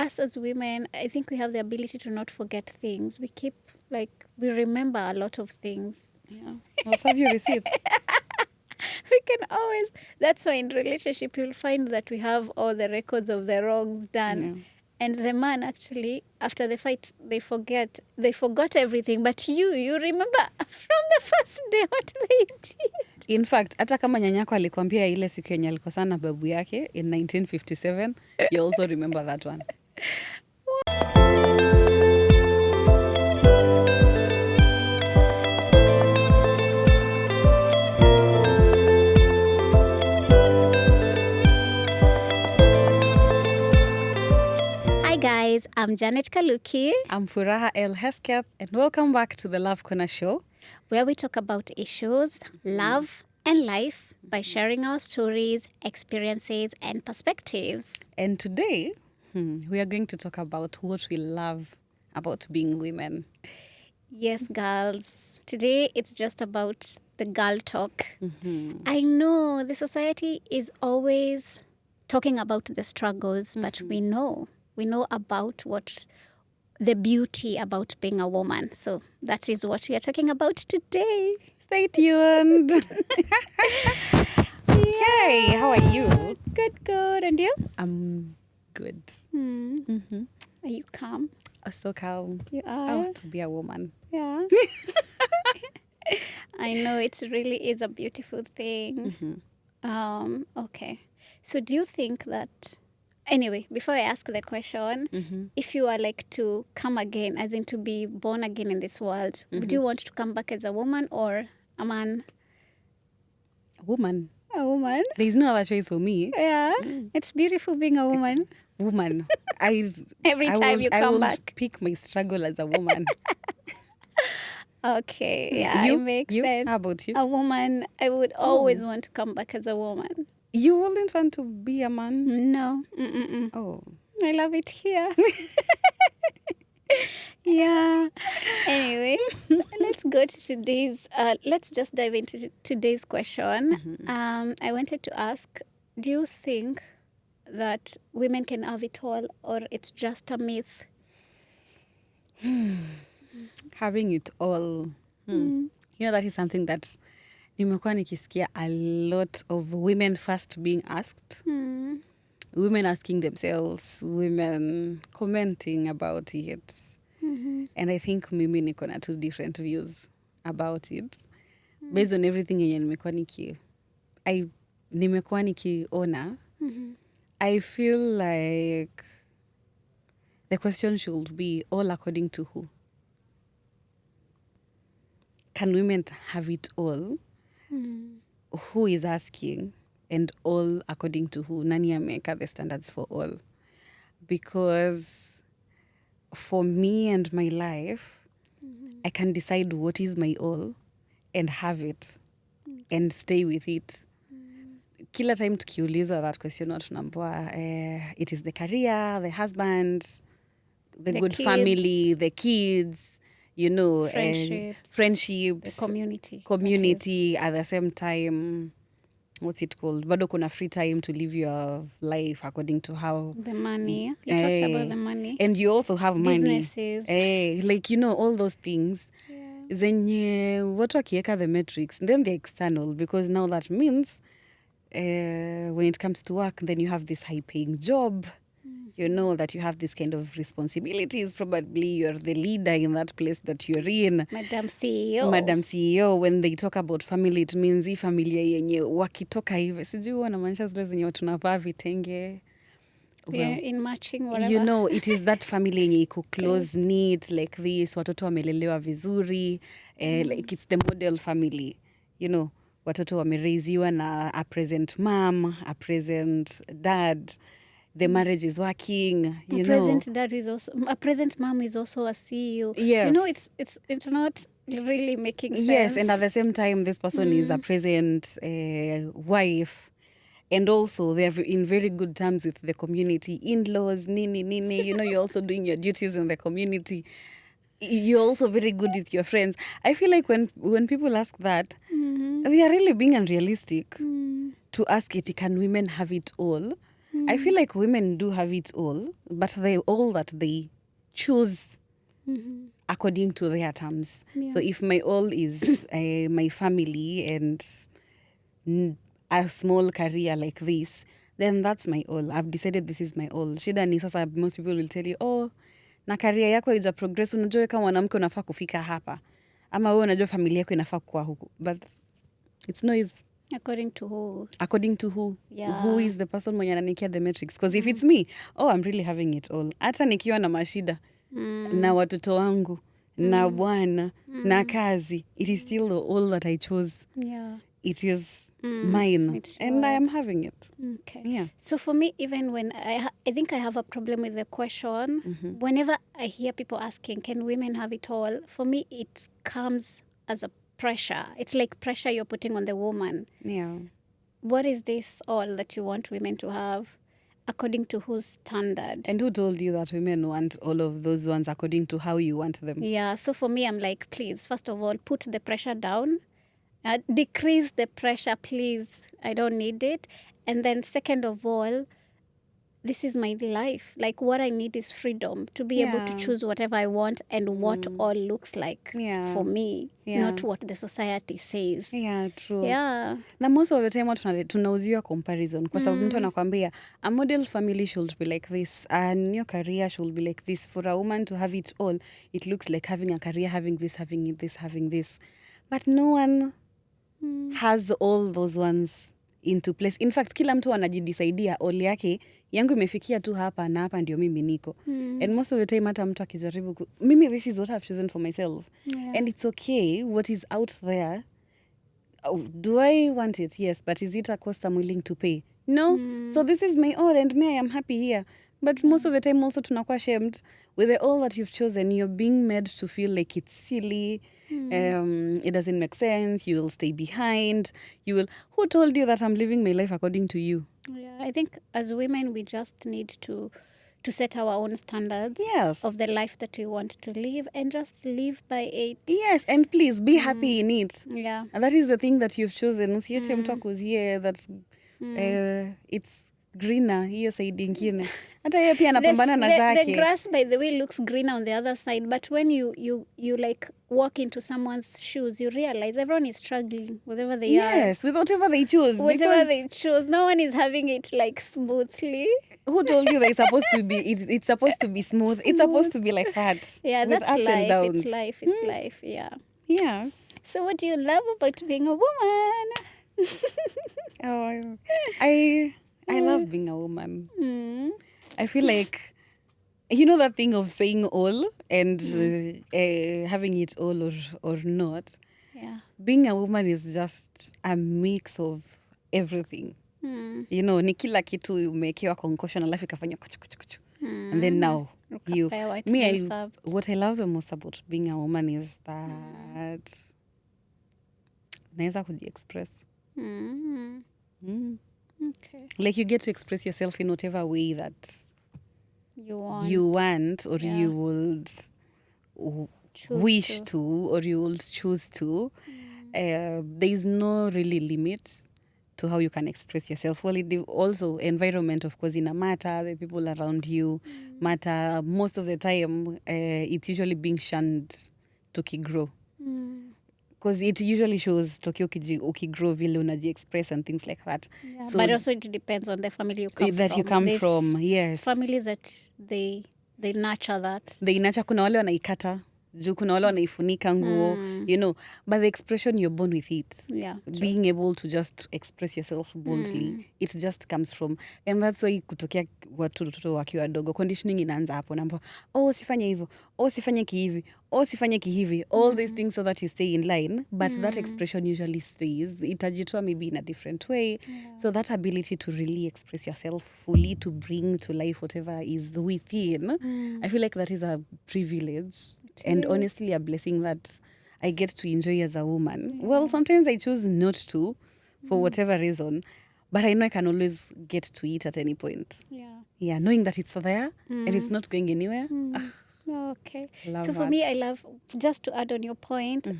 us as women, I think we have the ability to not forget things. We remember a lot of things. Yeah. I'll serve you receipts. We can always, that's why in relationship you'll find that we have all the records of the wrongs done. Yeah. And the man actually, after the fight, they forgot everything. But you remember from the first day what they did. In fact, hata kama nyanyako alikwambia ile siku yenye alikosana babu yake in 1957, you also remember that one. Hi guys, I'm Janet Kaluki, I'm Furaha El Hesketh, and welcome back to the Love Corner Show, where we talk about issues, love, and life by sharing our stories, experiences, and perspectives. And today, we are going to talk about what we love about being women. Yes, girls. Today it's just about the girl talk. I know the society is always talking about the struggles, but we know about what the beauty about being a woman. So that is what we are talking about today. Stay tuned. Okay, how are you? Good. And you? I'm good. Are you calm? So calm. You are? To be a woman. Yeah. I know it really is a beautiful thing. Okay. So do you think that... Anyway, before I ask the question, if you are like to come again, as in to be born again in this world, would you want to come back as a woman or a man? Woman. A woman? There's no other choice for me. Yeah. It's beautiful being a woman. Woman. Every time you come back. I will pick my struggle as a woman. Okay. Yeah, it makes sense. How about you? A woman, I would always want to come back as a woman. You wouldn't want to be a man? No. Oh. I love it here. Yeah. Anyway, let's go to today's... let's just dive into today's question. I wanted to ask, do you think that women can have it all or it's just a myth? Having it all. You know, that is something that nimekuwa nikisikia a lot of women first being asked. Women asking themselves, women commenting about it. And I think mimi niko na two different views about it. Based on everything yenye nimekuwa nikiona, I feel like the question should be all according to who? Can women have it all? Who is asking? And all according to who? Nani ameweka the standards for all? Because for me and my life, I can decide what is my all and have it and stay with it. Kila time tukiuliza that question, it is the career, the husband, the good kids, family, the kids, you know, the friendships, community at the same time. What's it called? Bado kuna free time to live your life according to how... The money. You talked about the money. And you also have businesses. Money. Like, you know, all those things. Zenye watu wakieka the metrics, then they're external, because now that means when it comes to work, then you have this high-paying job. You know that you have this kind of responsibilities. Probably you're the leader in that place that you're in. Madam CEO. When they talk about family, it means hii familia yenye wakitoka hivi. Sijui wanamaanisha zile zenye tunavaa vitenge. In matching, whatever. You know, it is that family yenye iko close, neat, like this. Watoto wamelelewa vizuri. Like it's the model family. You know, watoto wamereiziwa na a present mom, a present dad. The marriage is working, you know. A present mom is also a CEO. Yes. You know, it's not really making sense. Yes, and at the same time, this person is a present wife. And also, they're in very good terms with the community. In-laws, nini. You know, you're also doing your duties in the community. You're also very good with your friends. I feel like when people ask that, they are really being unrealistic to ask it, can women have it all? I feel like women do have it all, but all that they choose according to their terms. Yeah. So if my all is my family and a small career like this, then that's my all. I've decided this is my all. Shida ni sasa, most people will tell you, oh, na career yako ija progress, unajua kama mwanamke unafaa kufika hapa. Ama wewe unajua familia yako inafaa kuwa huku. But it's noise. According to who? According to who? Yeah. Who is the person mwenye ananikia the metrics? Because if it's me, oh, I'm really having it all. Hata nikiwa na mashida, na watoto wangu, na bwana, na kazi, it is still all that I chose. Yeah. It is mine. And I am having it. Okay. Yeah. So for me, even when I think I have a problem with the question, whenever I hear people asking, can women have it all? For me, it comes as a pressure. It's like pressure you're putting on the woman. Yeah. What is this all that you want women to have? According to whose standard? And who told you that women want all of those ones according to how you want them? Yeah, so for me, I'm like, please, first of all, put the pressure down. Decrease the pressure, please. I don't need it. And then second of all, this is my life. Like, what I need is freedom to be able to choose whatever I want and what all looks like for me, not what the society says. Yeah, true. Yeah. Na most of the time tunauziwa comparison kwa sababu mtu anakuambia a model family should be like this, a new career should be like this. For a woman to have it all, it looks like having a career, having this, having this, having this. But no one has all those ones into place. In fact, kila mtu anajidisaidia all yake, yangu imefikia tu hapa na hapa ndio mimi niko. And most of the time hata mtu akijaribu mimi, this is what I've chosen for myself. And it's okay what is out there. Do I want it? Yes, but is it a cost I'm willing to pay? No. So this is my all and me, I am happy here. But most of the time also tunakuwa shamed with the all that you've chosen. You're being made to feel like it's silly. It doesn't make sense. You will stay behind. Who told you that I'm living my life according to you? Yeah, I think as women, we just need to set our own standards of the life that we want to live and just live by it. Yes, and please be happy in it. Yeah. And that is the thing that you've chosen. Usiache mtu akuzie that it's greener hiyo side ingine. Hata yeye pia anapambana na zake. The grass, by the way, looks greener on the other side, but when you like walk into someone's shoes, you realize everyone is struggling, whatever they are. Yes, with whatever they choose. Whatever they choose, no one is having it like smoothly. Who told you that it's supposed to be? It's supposed to be smooth. It's supposed to be like that. Yeah, with that's ups life. and downs. It's life. It's life. Yeah. Yeah. So, what do you love about being a woman? I love being a woman. I feel like, you know that thing of saying all and having it all or not. Yeah. Being a woman is just a mix of everything. You know, ni kila kitu umekiwa concussion alafu ikafanya kuchu kuchu kuchu. And then now what I love the most about being a woman is that naweza kuji-express. Okay. Like you get to express yourself in whatever way that you want or you would wish to or you would choose to. There is no really limit to how you can express yourself. Well, it also environment, of course, in a matter, the people around you matter. Most of the time, it's usually being shunned to grow. Because it usually shows Tokyo ukigrow vile unaji-express and things like that. Yeah, so, but also it depends on the family you come from. That you come from, yes. Families that they nurture that. They nurture, kuna wale wanaikata, juu kuna wale wanaifunika nguo, you know. But the expression, you're born with it. Yeah. Being able to just express yourself boldly, it just comes from. And that's why kutokea watoto wakiwa wadogo, conditioning inaanza hapo. Namba, sifanye hivyo, sifanye kihivi, sifanye kihivi. All these things so that you stay in line. But that expression usually stays. Itajitoa maybe in a different way. Yeah. So that ability to really express yourself fully, to bring to life whatever is within, I feel like that is a privilege. And honestly, a blessing that I get to enjoy as a woman. Yeah. Well, sometimes I choose not to for whatever reason, but I know I can always get to it at any point. Yeah, knowing that it's there and it's not going anywhere. Okay. Love so for that. me, I love, just to add on your point,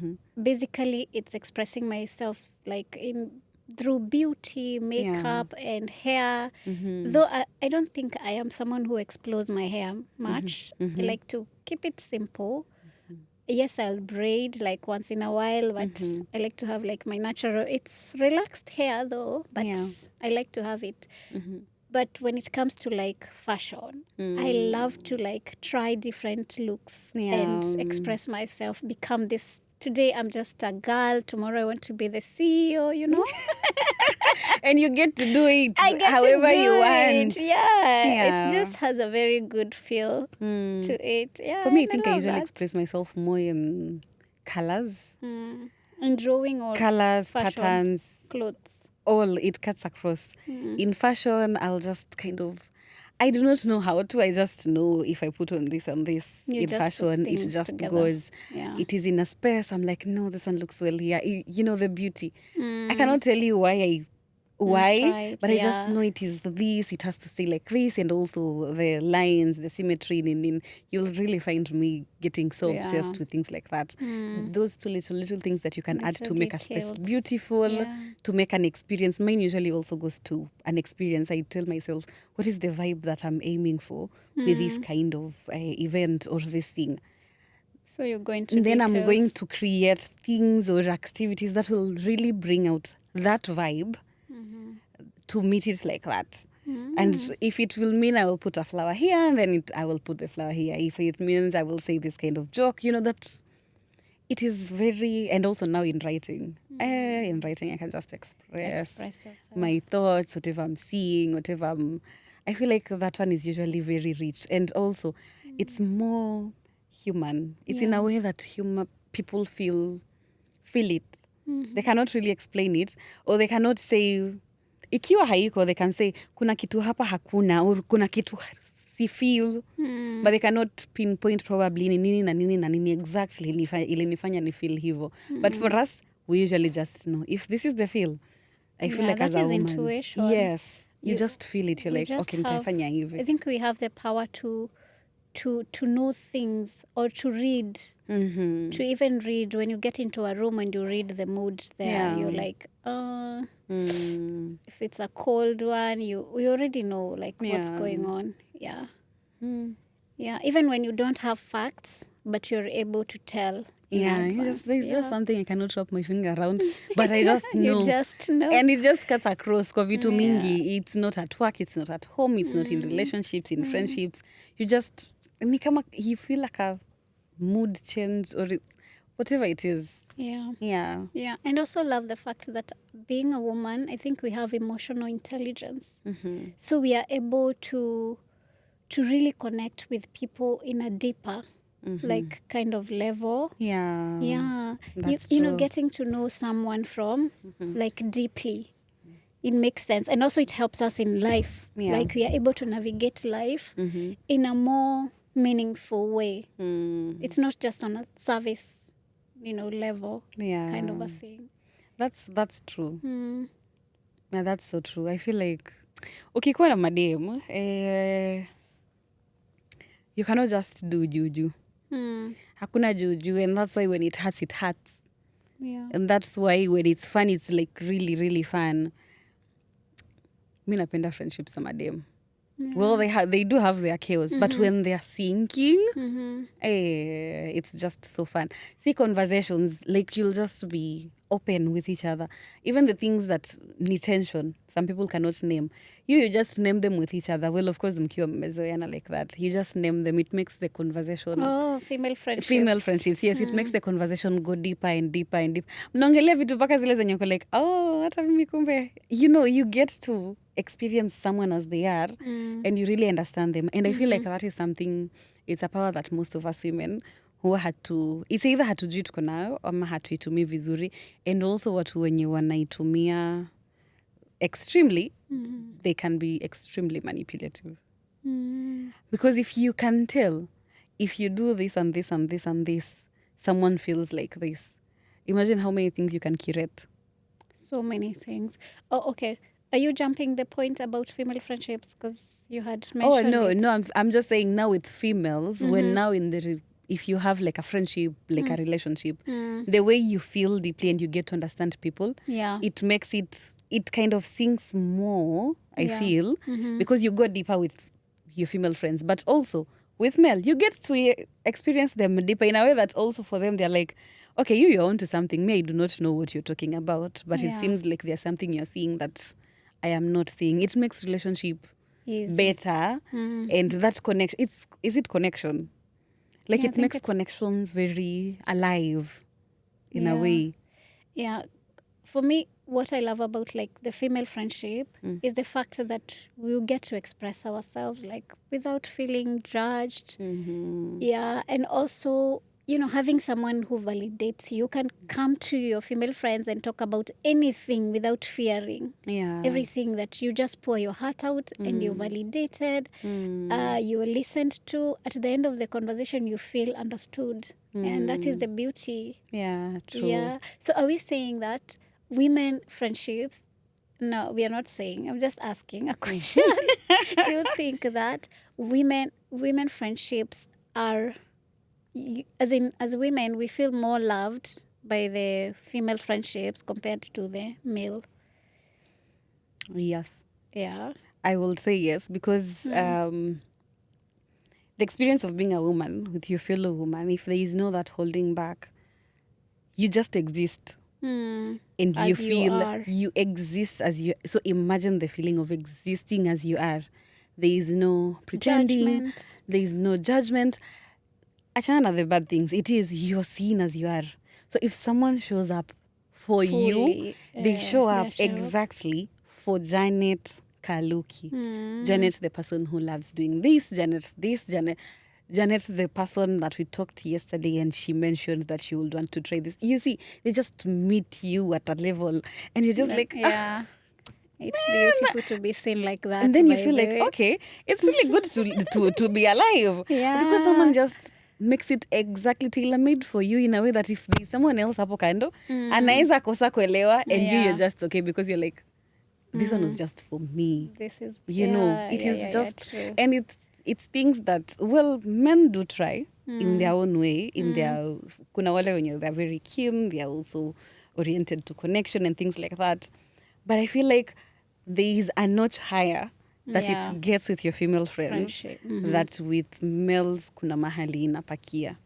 basically it's expressing myself like in through beauty, makeup, and hair. Though I don't think I am someone who explores my hair much. I like to keep it simple. Yes, I'll braid like once in a while, but I like to have like my natural. It's relaxed hair though, but I like to have it. But when it comes to like fashion, I love to like try different looks and express myself, become this. Today I'm just a girl, tomorrow I want to be the CEO, you know? And you get to do it I get however to do you it. want. Yeah. It just has a very good feel to it. Yeah. For me, I and think I love usually that. express myself more in colors. And drawing or Colors, fashion, patterns, clothes. all it cuts across. In fashion, I'll just kind of, I do not know how to. I just know if I put on this and this You in just put fashion, it things just together. goes. Yeah. It is in a space. I'm like, no, this one looks well here. You know, the beauty. I cannot tell you why, but I just know it is this. It has to stay like this, and also the lines, the symmetry. You'll really find me getting so obsessed with things like that. Those two little things that you can add to make a space details. beautiful, to make an experience. Mine usually also goes to an experience. I tell myself, what is the vibe that I'm aiming for with this kind of event or this thing? So you're going to And then I'm going details. to create things or activities that will really bring out that vibe to meet it like that. And if it will mean I will put a flower here, then I will put the flower here. If it means I will say this kind of joke, that it is very, and also now in writing. In writing, I can just express yourself. my thoughts, whatever I'm seeing, I feel like that one is usually very rich. And also, it's more human. It's in a way that people feel it. They cannot really explain it, or they cannot say, ikiwa haiko, they can say, kuna kitu hapa hakuna, or kuna kitu si feel, but they cannot pinpoint probably ni nini na nini na nini exactly ilinifanya ni feel hivo. But for us, we usually just know. If this is the feel, I feel like as a woman. Intuition. Yes. You just feel it. You're like, okay, nitafanya I hivi. think we have the power to know things or to read. To even read, when you get into a room and you read the mood there, you're like, if it's a cold one, we already know like what's going on. Yeah. Yeah. Even when you don't have facts, but you're able to tell. There's just something I cannot wrap my finger around, but I just know. You just know. And it just cuts across. Kwa vitu mingi, it's not at work, it's not at home, it's not in relationships, in friendships. Ni kama you feel like a mood change or whatever it is. Yeah. And also love the fact that being a woman, I think we have emotional intelligence. So we are able to really connect with people in a deeper like kind of level. That's you know, true. getting to know someone from like deeply, it makes sense. And also it helps us in life. Like we are able to navigate life in a more meaningful way. It's not just on a service level kind of a thing. That's true. Yeah, that's so true. I feel like ukikuwa na madem you cannot just do juju. Hakuna juju, and that's why when it hurts, it hurts. And that's why when it's fun, it's like really, really fun. Mi napenda friendships na madem. Well, they do have their chaos, but when they're sinking, it's just so fun. See conversations, like you'll just be open with each other. Even the things that need tension, some people cannot name. You just name them with each other. Well, of course, mkiwa mmezoeana like that. You just name them. It makes the conversation... Oh, female friendships. Female friendships, yes. It makes the conversation go deeper and deeper and deeper. Mnaongelea vitu mpaka zile zenye uko like, oh, hata mimi kumbe. You get to experience someone as they are and you really understand them. And I feel like that is something, it's a power that most of us women who it's either hatujui tuko nayo ama hatuitumii vizuri, and also watu wenye wanaitumia extremely, they can be extremely manipulative. Because if you can tell, if you do this and this and this and this, someone feels like this. Imagine how many things you can curate. So many things. Oh, okay. Are you jumping the point about female friendships? Because you had mentioned no, I'm just saying now with females, when now if you have like a friendship, like a relationship, the way you feel deeply and you get to understand people, Yeah. it makes it it kind of sinks more, I Yeah. feel, because you go deeper with your female friends. But also with male, you get to experience them deeper in a way that also for them, they're like, okay, you're onto something. Me, I do not know what you're talking about. But it Yeah. seems like there's something you're seeing that I am not seeing. It makes relationship Easy. better. And that connection, is it connection? Like Yeah, I it think makes it's connections very alive in a yeah. way. Yeah. For me, what I love about like the female friendship is the fact that we get to express ourselves like without feeling judged. Yeah. And also, having someone who validates you. You can come to your female friends and talk about anything without fearing. Yeah. Everything that you just pour your heart out and you're validated, you are listened to. At the end of the conversation, you feel understood. And that is the beauty. Yeah, true. Yeah. So are we saying that women friendships? No, we are not saying. I'm just asking a question. Do you think that women friendships are, as women, we feel more loved by the female friendships compared to the male? Yes. Yeah. I will say yes because the experience of being a woman with your fellow woman, if there is no that holding back, you just exist. And you As you feel are. you exist as you. So imagine the feeling of existing as you are. There is no pretending. Judgment. There is no judgment. Achana the bad things. It is you're seen as you are. So if someone shows up for you, Fully, they show they up show up. exactly for Janet Kaluki. Janet, the person who loves doing this. Janet, the person that we talked yesterday, and she mentioned that she would want to try this. You see, they just meet you at a level, and you're just like, Yeah. It's beautiful to be seen like that. and then you by feel the like, way. okay, it's really good to be alive. Yeah. Because someone just makes it exactly tailor-made for you in a way that if there's someone else hapo kando, anaweza kosa kuelewa, and you're Yeah. just okay because you're like, this one was just for me. This is You know, it is yeah, just, true. and it's things that, well, men do try in their own way, in their, kuna wale wenye they're very keen, they're also oriented to connection and things like that. But I feel like there is a notch higher that Yeah. it gets with your female friends Friendship. that with males kuna mahali inapakia.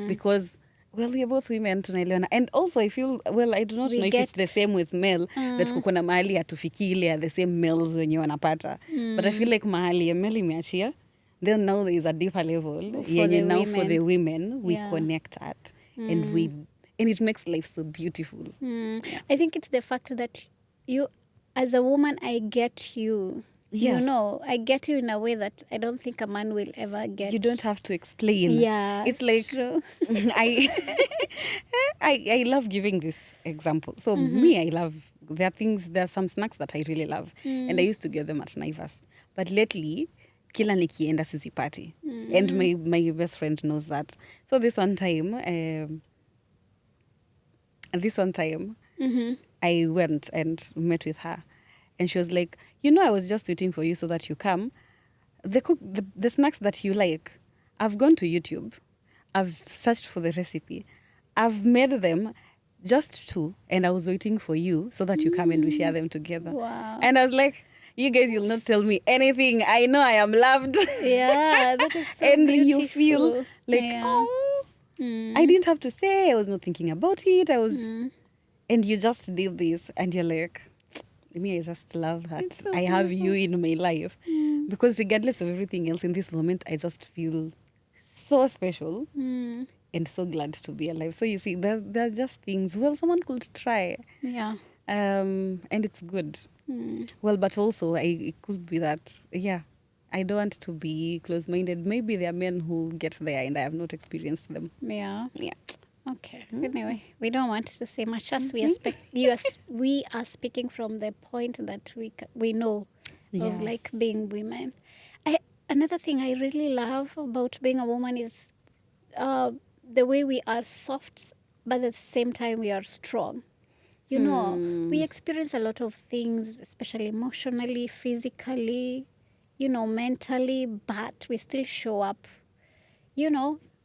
Because, well, we're both women, tunaelewana. And also I feel, well, I do not We know if get- it's the same with male, that kuna mahali hatufiki ile ya the same males wenye wanapata. But I feel like mahali ya male imeachia, then now there is a deeper level. For the Now for women. the women, we Yeah. connect at. And it makes life so beautiful. I think it's the fact that you, as a woman, I get you. Yes. You know, I get you in a way that I don't think a man will ever get. You don't have to explain. Yeah. It's like, true. I love giving this example. So me, I love, there are some snacks that I really love. And I used to get them at Naivas. But lately, kila nikienda sizipati. And my best friend knows that. So this one time, I went and met with her. And she was like, I was just waiting for you so that you come. The snacks that you like, I've gone to YouTube. I've searched for the recipe. I've made them just two, and I was waiting for you so that you come and we share them together. Wow. And I was like, you guys, you'll not tell me anything. I know I am loved. Yeah, that is so And beautiful. you feel like, Yeah. oh, I didn't have to say. I was not thinking about it. And you just did this, and you're like, me, I just love that. It's so I have you in my life. Because regardless of everything else in this moment, I just feel so special and so glad to be alive. So you see, there are just things, well, someone could try. Yeah. And it's good. Well, but also, it could be that, I don't want to be close-minded. Maybe there are men who get there and I have not experienced them. Yeah. Yeah. Okay. Anyway, we don't want to say much as we we are speaking from the point that we know of Yes. like being women. Another thing I really love about being a woman is the way we are soft, but at the same time we are strong. You know, we experience a lot of things, especially emotionally, physically, mentally, but we still show up,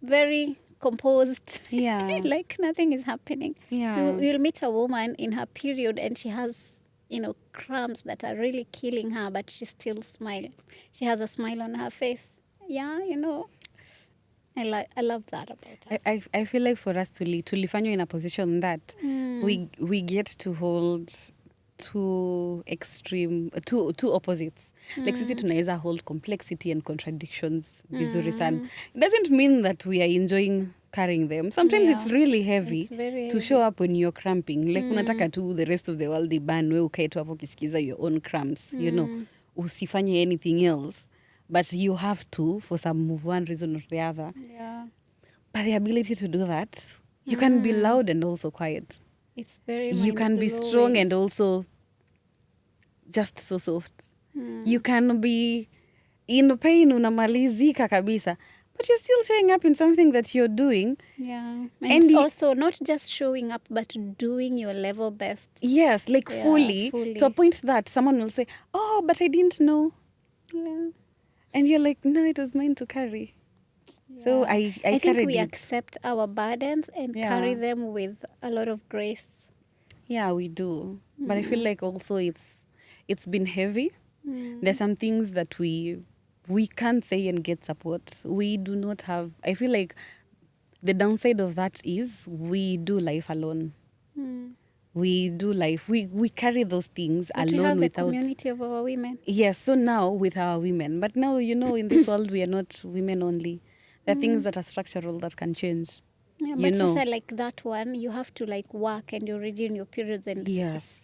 very composed. Yeah. Like nothing is happening. Yeah. You'll meet a woman in her period and she has cramps that are really killing her, but she still smiles. She has a smile on her face. Yeah, I love that about us. I feel like for us tulifanywa in a position that we get to hold two extreme, two opposites. Like sisi tunaweza hold complexity and contradictions vizuri sana. It doesn't mean that we are enjoying carrying them. Sometimes it's really heavy to show up when you're cramping. Like unataka tu the rest of the world iban, we ukae tu hapo ukisikiza your own cramps, usifanye anything else. But you have to for one reason or the other. Yeah. But the ability to do that, you can be loud and also quiet. It's very You can be strong and also just so soft. You can be in pain, unamalizika kabisa, but you're still showing up in something that you're doing. Yeah. And also not just showing up, but doing your level best. Yes, like fully, to a point that someone will say, oh, but I didn't know. Yeah. And you're like, no, it was mine to carry. Yeah. So I think we accept our burdens and carry them with a lot of grace. Yeah, we do. But I feel like also it's been heavy. There's some things that we can't say and get support. We do not have. I feel like the downside of that is we do life alone. We do life. We carry those things but alone we have without the community of our women. Yes, so now with our women. But now, in this world we are not women only. There are things that are structural that can change. Yeah, but sister, like that one, you have to like work and you're already in your periods and yes.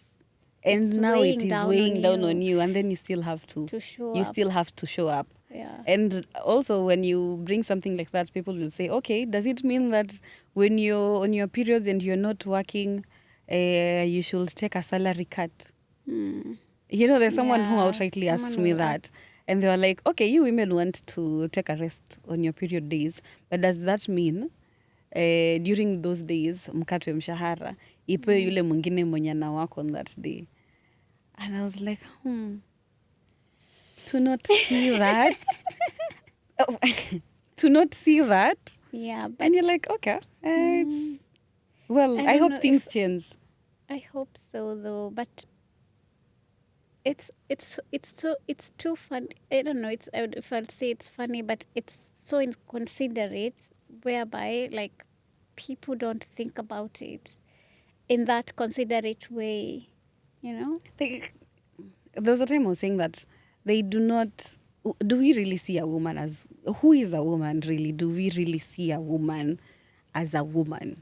And now it is weighing down on you, and then you still have to show up. You still have to show up. Yeah. And also when you bring something like that, people will say, okay, does it mean that when you're on your periods and you're not working, you should take a salary cut? There's someone who outrightly asked me that. And they were like, okay, you women want to take a rest on your period days, but does that mean during those days mkatwe mshahara ipewe yule mwingine mwenye na work on that day? And I was like, to not see that. To not see that. Yeah. But and you're like, okay. Well, I hope things change. I hope so, though. But it's too fun. I don't know. If I'll say it's funny, but it's so inconsiderate, whereby like people don't think about it in that considerate way. There's a time I was saying that they do not. Do we really see a woman as who is a woman? Really, do we really see a woman as a woman?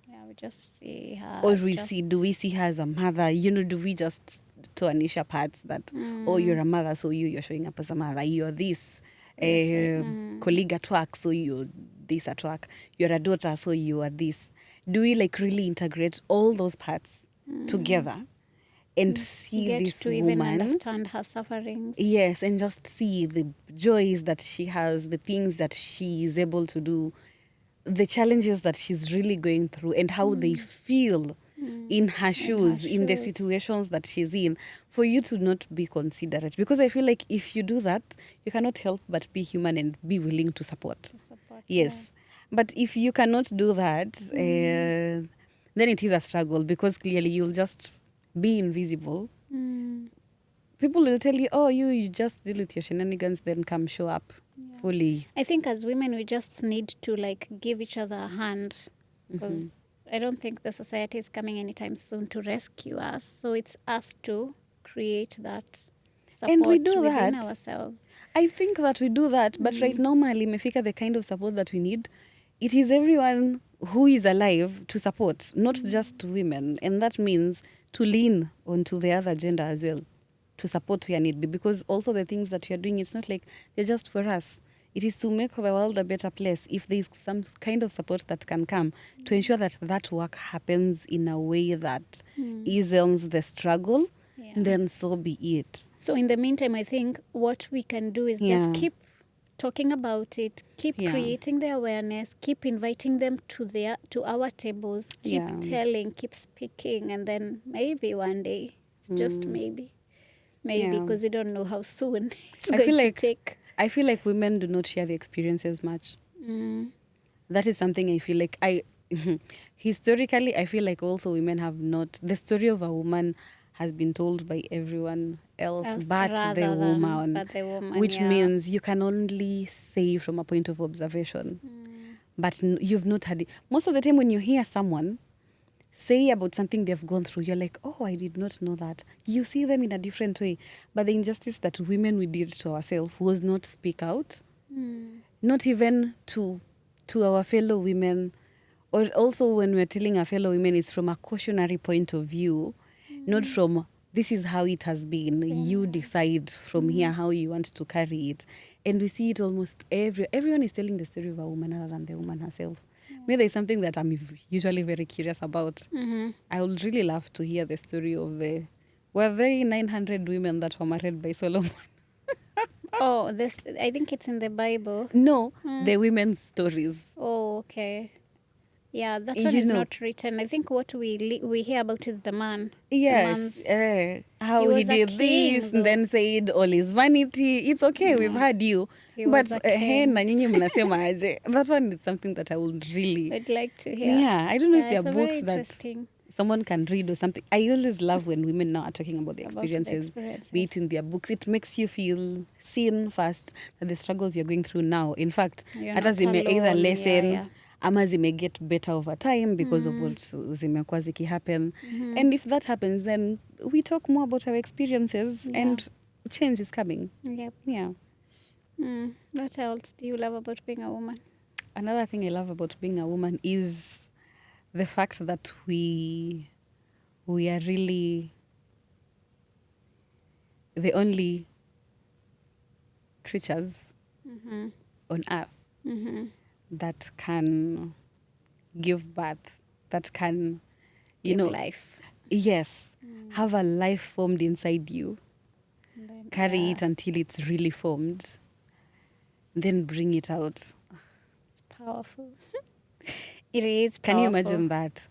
Yeah, we just see her. Or do we see her as a mother? Do we just tarnish parts that you're a mother, so you're showing up as a mother. You're this colleague at work, so you're this at work. You're a daughter, so you are this. Do we like really integrate all those parts together? And see this to woman, even understand her sufferings. Yes, and just see the joys that she has, the things that she is able to do, the challenges that she's really going through, and how they feel in her shoes, in the situations that she's in, for you to not be considerate. Because I feel like if you do that, you cannot help but be human and be willing to support. Yes. Yeah. But if you cannot do that, then it is a struggle, because clearly you'll just be invisible. People will tell you, oh, you just deal with your shenanigans, then come show up fully. I think as women, we just need to like give each other a hand, because I don't think the society is coming anytime soon to rescue us. So it's us to create that support and we do within that. Ourselves. I think that we do that, but right now, Mefika, the kind of support that we need, it is everyone who is alive to support, not just women. And that means to lean onto the other gender as well, to support where need be. Because also the things that you're doing, it's not like they're just for us. It is to make the world a better place. If there's some kind of support that can come to ensure that that work happens in a way that eases the struggle, then so be it. So in the meantime, I think what we can do is just keep talking about it, keep creating the awareness, keep inviting them to our tables, keep telling, keep speaking, and then maybe one day, just maybe, because we don't know how soon it's going to take. I feel like women do not share the experiences much. That is something I feel like historically, I feel like also women have not, the story of a woman has been told by everyone else Else but the rather than woman, but the woman, which yeah. means you can only say from a point of observation. But you've not had it. Most of the time when you hear someone say about something they've gone through, you're like, oh, I did not know that. You see them in a different way. But the injustice that women we did to ourselves was not speak out, not even to our fellow women. Or also when we're telling our fellow women, it's from a cautionary point of view, not from this is how it has been. You decide from here how you want to carry it. And we see it almost everyone is telling the story of a woman other than the woman herself. Maybe there's something that I'm usually very curious about. I would really love to hear the story of were there 900 women that were married by Solomon? Oh, this, I think it's in the Bible. No, the women's stories. Oh, okay. Yeah, that one You is know. not written. I think what we hear about is the man. Yes, The man's, how he he was a did king, this and then though. said all his vanity. It's okay, we've had you. He But was a king. na nyinyi mnasema aje? That one is something that I would really... I'd like to hear. Yeah, I don't know if Yeah, there it's are a very books that interesting someone can read or something. I always love when women now are talking about their about the experiences, experiences. be it in their books. It makes you feel seen first, that the struggles you're going through now. In fact, You're hata not zime either alone. lessen Yeah. ama zime get better over time because of what zimekuwa ziki happen. And if that happens, then we talk more about our experiences and change is coming. Yep. Yeah. What else do you love about being a woman? Another thing I love about being a woman is the fact that we are really the only creatures on earth that can give birth, that can, you Give know, life. yes, have a life formed inside you, And then, carry it until it's really formed, then bring it out. It's powerful. It is powerful. Can you imagine that?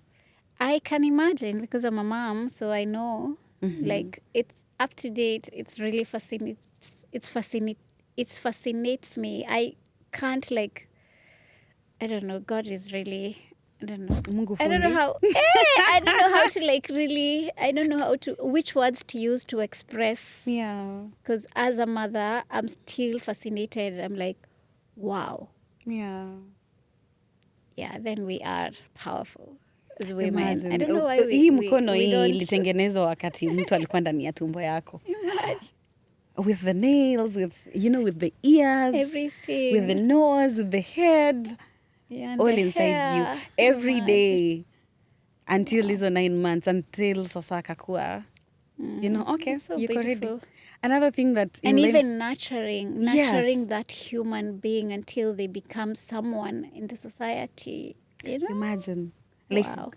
I can imagine because I'm a mom, so I know. Like, it's up to date. It's really fascinates. It fascinates me. I can't, like, I don't know. God is really, I don't know. Mungu I don't know fundi. how. I don't know how to, like, really. I don't know how to, which words to use to express. Yeah. Because as a mother, I'm still fascinated. I'm like, wow. Yeah. Yeah, then we are powerful as women. Imagine. I don't know why Hii mkono we hii don't. ilitengenezwa wakati mtu alikuwa ndani ya tumbo yako. Imagine. With the nails, with the ears, Everything. with the nose, with the head, Yeah, and all the inside hair. you every Imagine. day until hizo 9 months, until sasa akakuwa, okay, It's so you're ready. beautiful. Another thing that And even nurturing Yes. that human being until they become someone in the society. imagine, like, Wow.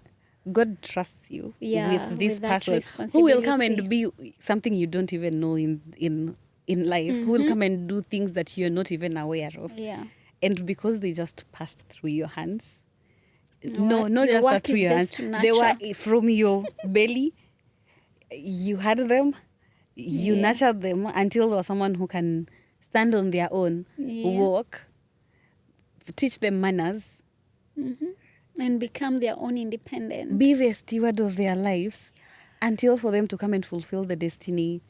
God trusts you Yeah, with this with that person who will come and responsibility. be something you don't even know in life, who will come and do things that you're not even aware of. Yeah. And because they just passed through your hands, What? not Your just work passed through is your hands, just to they were nurture. from your belly. You had them, you Yeah. nurtured them until there was someone who can stand on their own, Yeah. walk, teach them manners, And become their own independent. be the steward of their lives until for them to come and fulfill the destiny.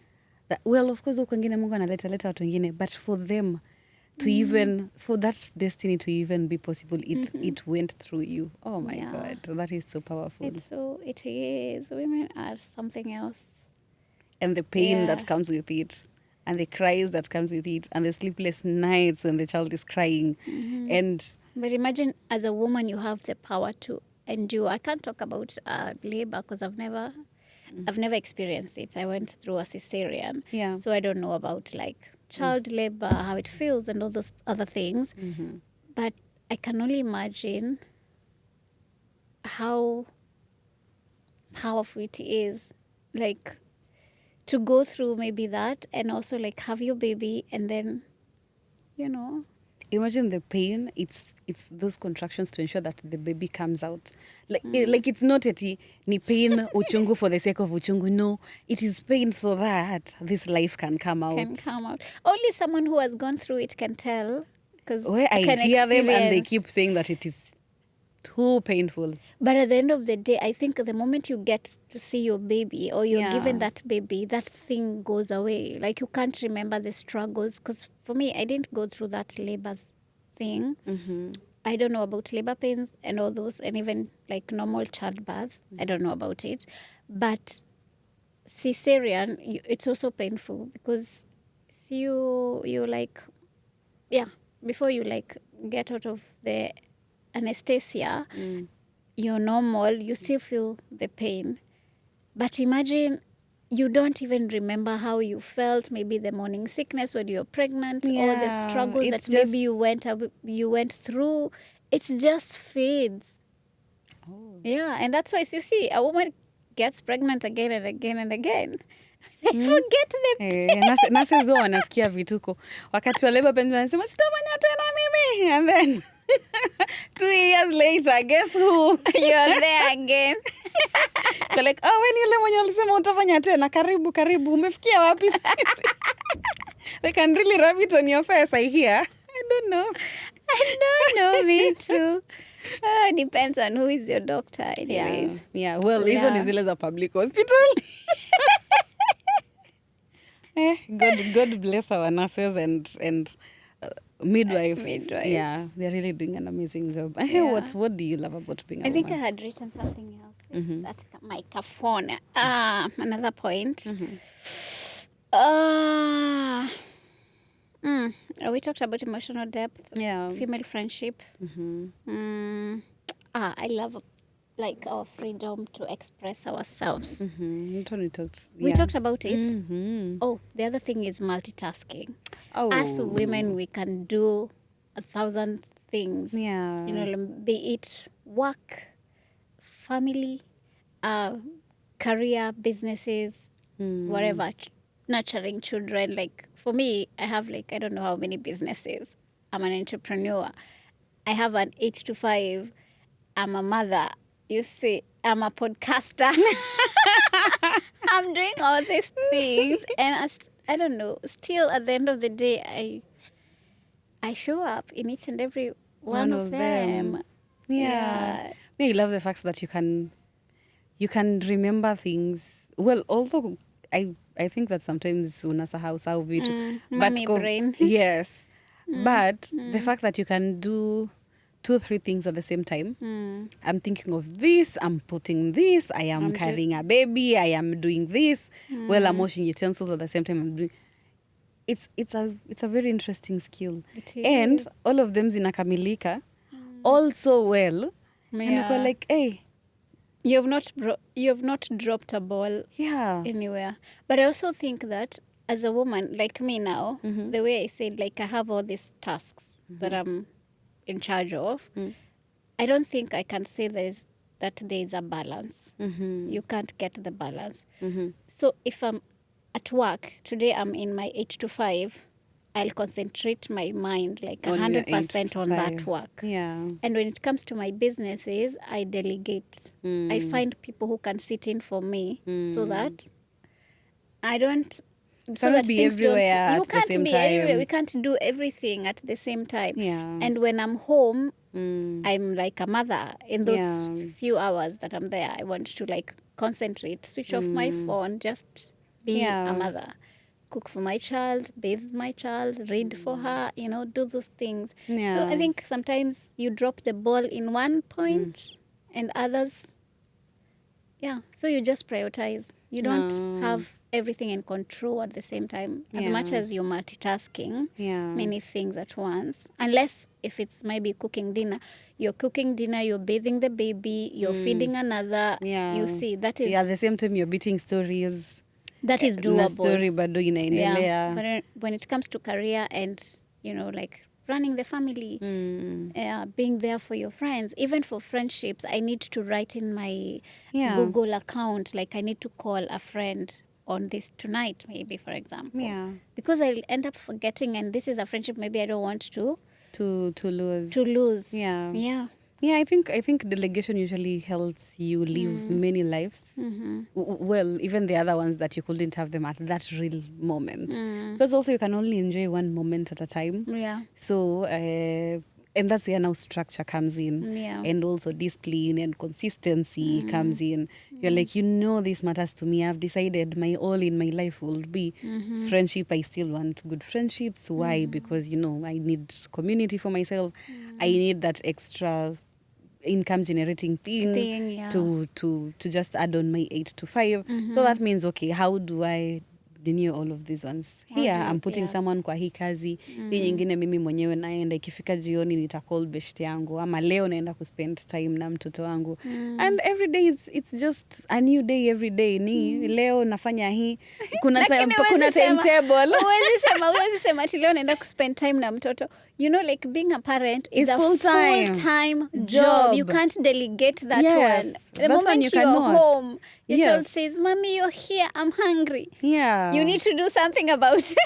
That, well, of course, huko kwingine Mungu analeta watu wengine, but for them to even, for that destiny to even be possible, it went through you. Oh my Yeah. God, that is so powerful. It is. Women are something else. And the pain Yeah. that comes with it, and the cries that comes with it, and the sleepless nights when the child is crying. And But imagine as a woman, you have the power to endure. I can't talk about labor because I've never experienced it. I went through a cesarean. Yeah. So I don't know about like child labor, how it feels and all those other things. But I can only imagine how powerful it is. Like to go through maybe that and also like have your baby and then, imagine the pain. It's those contractions to ensure that the baby comes out. Like it's not ni pain uchungu for the sake of uchungu. No, it is pain so that this life can come out. Can come out. Only someone who has gone through it can tell. Because Where I can hear them and they experience. keep saying that it is too painful. But at the end of the day, I think the moment you get to see your baby or you're given that baby, that thing goes away. Like you can't remember the struggles. Because for me, I didn't go through that labor thing. I don't know about labor pains and all those, and even like normal childbirth. I don't know about it. But cesarean, it's also painful because you like, before you like get out of the anesthesia, you're normal, you still feel the pain. But imagine you don't even remember how you felt, maybe the morning sickness when you're pregnant, or the struggles that maybe you went through. It just fades. Yeah, and that's why you see a woman gets pregnant again and again and again. They forget the pain. Nurses huwa wanasikia vituko wakati wa labor pains, wanasema sitafanya tena mimi, and then 2 years later, guess who? You're there again. They're like, oh, when yule mwenye alisema utafanya tena, karibu, umefikia wapi sasa? They can really rub it on your face, I hear. I don't know, me too. Depends on who is your doctor anyways. Yeah. Well, hizo ni zile za public hospital. God bless our nurses and midwives. Yeah, they're really doing an amazing job. What do you love about being a woman? I think I had written something else. That's my phone. Another point. We talked about emotional depth, female friendship. I love like our freedom to express ourselves. We talked about it. Oh, the other thing is multitasking. As women, we can do 1,000 things. Be it work, family, career, businesses, whatever, nurturing children. Like for me, I have I don't know how many businesses. I'm an entrepreneur. I have an 8 to 5. I'm a mother. You see, I'm a podcaster. I'm doing all these things, and I don't know. Still, at the end of the day, I show up in each and every one of them. Yeah. I love the fact that you can remember things. Well, although I think that sometimes unasahau vitu. Mommy brain. Yes. But the fact that you can do 2-3 things at the same time. I'm thinking of this, I'm putting this, I am carrying a baby, I am doing this. Well, I'm washing utensils at the same time I'm doing. It's a very interesting skill. And all of them zinakamilika also well. And you're like, hey, you have not dropped a ball anywhere. But I also think that as a woman like me now, the way I said, like I have all these tasks that I'm in charge of, I don't think I can say there is a balance. You can't get the balance. So if I'm at work, today I'm in my 8 to 5, I'll concentrate my mind like 100% on that work. And when it comes to my businesses, I delegate. I find people who can sit in for me so that I don't... So that be everywhere at the same time. Everywhere. We can't do everything at the same time. And when I'm home, I'm like a mother. In those few hours that I'm there, I want to like concentrate, switch off my phone, just be a mother. Cook for my child, bathe my child, read for her, do those things. So I think sometimes you drop the ball in one point and others, so you just prioritize. You don't have everything in control at the same time. As much as you're multitasking many things at once. Unless if it's maybe cooking dinner. You're cooking dinner, you're bathing the baby, you're feeding another. You see, that is... at the same time you're beating stories. That is doable. Story bado inaendelea. But when it comes to career and, like running the family, being there for your friends, even for friendships, I need to write in my Google account, like I need to call a friend on this tonight, maybe, for example. Because I'll end up forgetting, and this is a friendship maybe I don't want to lose. I think delegation usually helps you live many lives. Well, even the other ones that you couldn't have them at that real moment. Because also you can only enjoy one moment at a time. So and that's where now structure comes in, and also discipline and consistency comes in. You're like, this matters to me. I've decided my all in my life will be friendship. I still want good friendships. Why? Because I need community for myself. I need that extra income generating thing to just add on my 8 to 5. So that means, okay, how do I renew all of these ones? Here I'm putting someone kwa hii kazi, hii nyingine mimi mwenyewe naenda, ikifika jioni nita call beshte yangu, ama leo naenda kuspend time na mtoto wangu. And every day it's just a new day every day. Ni leo nafanya hii, kuna timetable. Huwezi sema ati leo naenda kuspend time na mtoto. Like being a parent is a full-time job. You can't delegate that one. The moment you're home, your child says, "Mommy, you're here, I'm hungry." Yeah. You need to do something about it.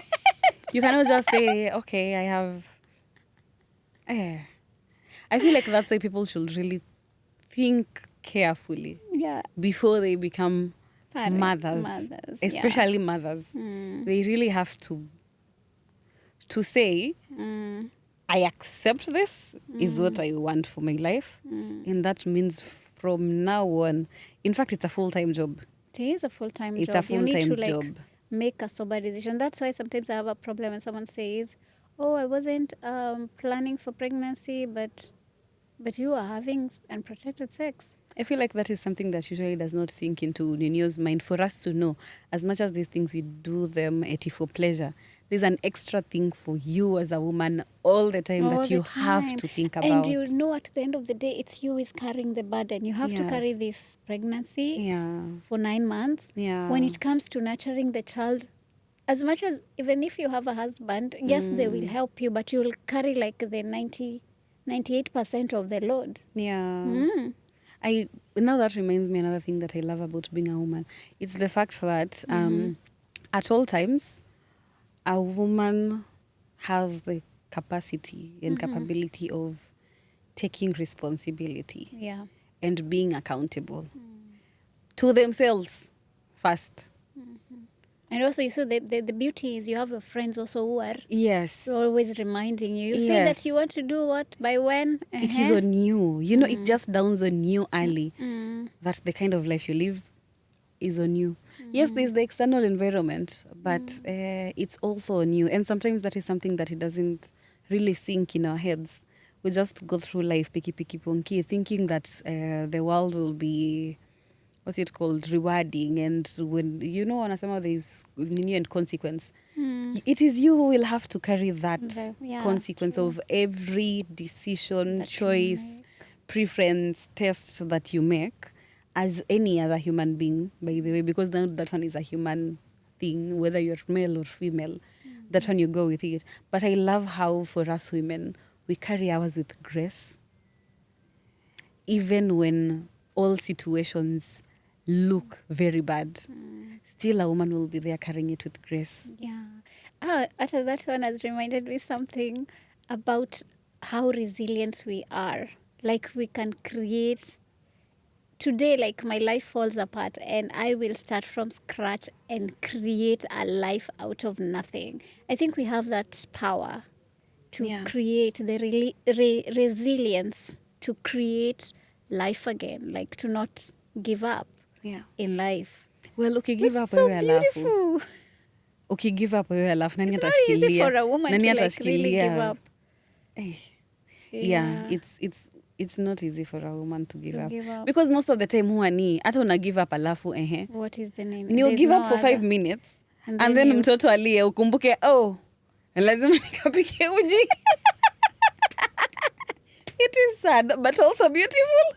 You cannot just say, okay, I have... I feel like that's why people should really think carefully before they become mothers, especially mothers. They really have to say, I accept this is what I want for my life. And that means from now on, in fact, it's a full-time job. It is a full-time job. It's a full-time job. Make a sober decision. That's why sometimes I have a problem when someone says, "Oh, I wasn't planning for pregnancy, but you are having unprotected sex." I feel like that is something that usually does not sink into Ninio's mind. For us to know, as much as these things we do them for pleasure, there's an extra thing for you as a woman all the time that you have to think about. And at the end of the day, it's you who is carrying the burden. You have to carry this pregnancy for 9 months. Yeah. When it comes to nurturing the child, as much as even if you have a husband, yes, they will help you, but you'll carry like the 98% of the load. Yeah. Now that reminds me another thing that I love about being a woman. It's the fact that at all times, a woman has the capacity and capability of taking responsibility and being accountable to themselves first. And also, you see, the beauty is you have your friends also who are yes always reminding you. You say that you want to do what, by when? It is on you. It just dawns on you early that the kind of life you live is on you. Yes, there's the external environment, but it's also on you. And sometimes that is something that it doesn't really sink in our heads. We just go through life piki ponki, thinking that the world will be, what's it called, rewarding. And when, wanasema there's nini and consequence, it is you who will have to carry that consequence of every decision, choice, preference, test that you make, as any other human being, by the way, because that one is a human thing, whether you're male or female, that one you go with it. But I love how for us women, we carry ours with grace, even when all situations look very bad. Still a woman will be there carrying it with grace. After that one has reminded me something about how resilient we are. Like we can create... Today, like my life falls apart and I will start from scratch and create a life out of nothing. I think we have that power to create the resilience to create life again, like to not give up in life. Well, okay, give up wewe alafu. Okay, give up wewe alafu. Nani atashikilia? It's not easy for a woman to like really give up. It's not easy for a woman to give up. Because most of the time huwa ni hata una give up alafu what is the name? Ni give up for 5 minutes and then mtoto alie ukumbuke lazima nikapike uji. It is sad but also beautiful.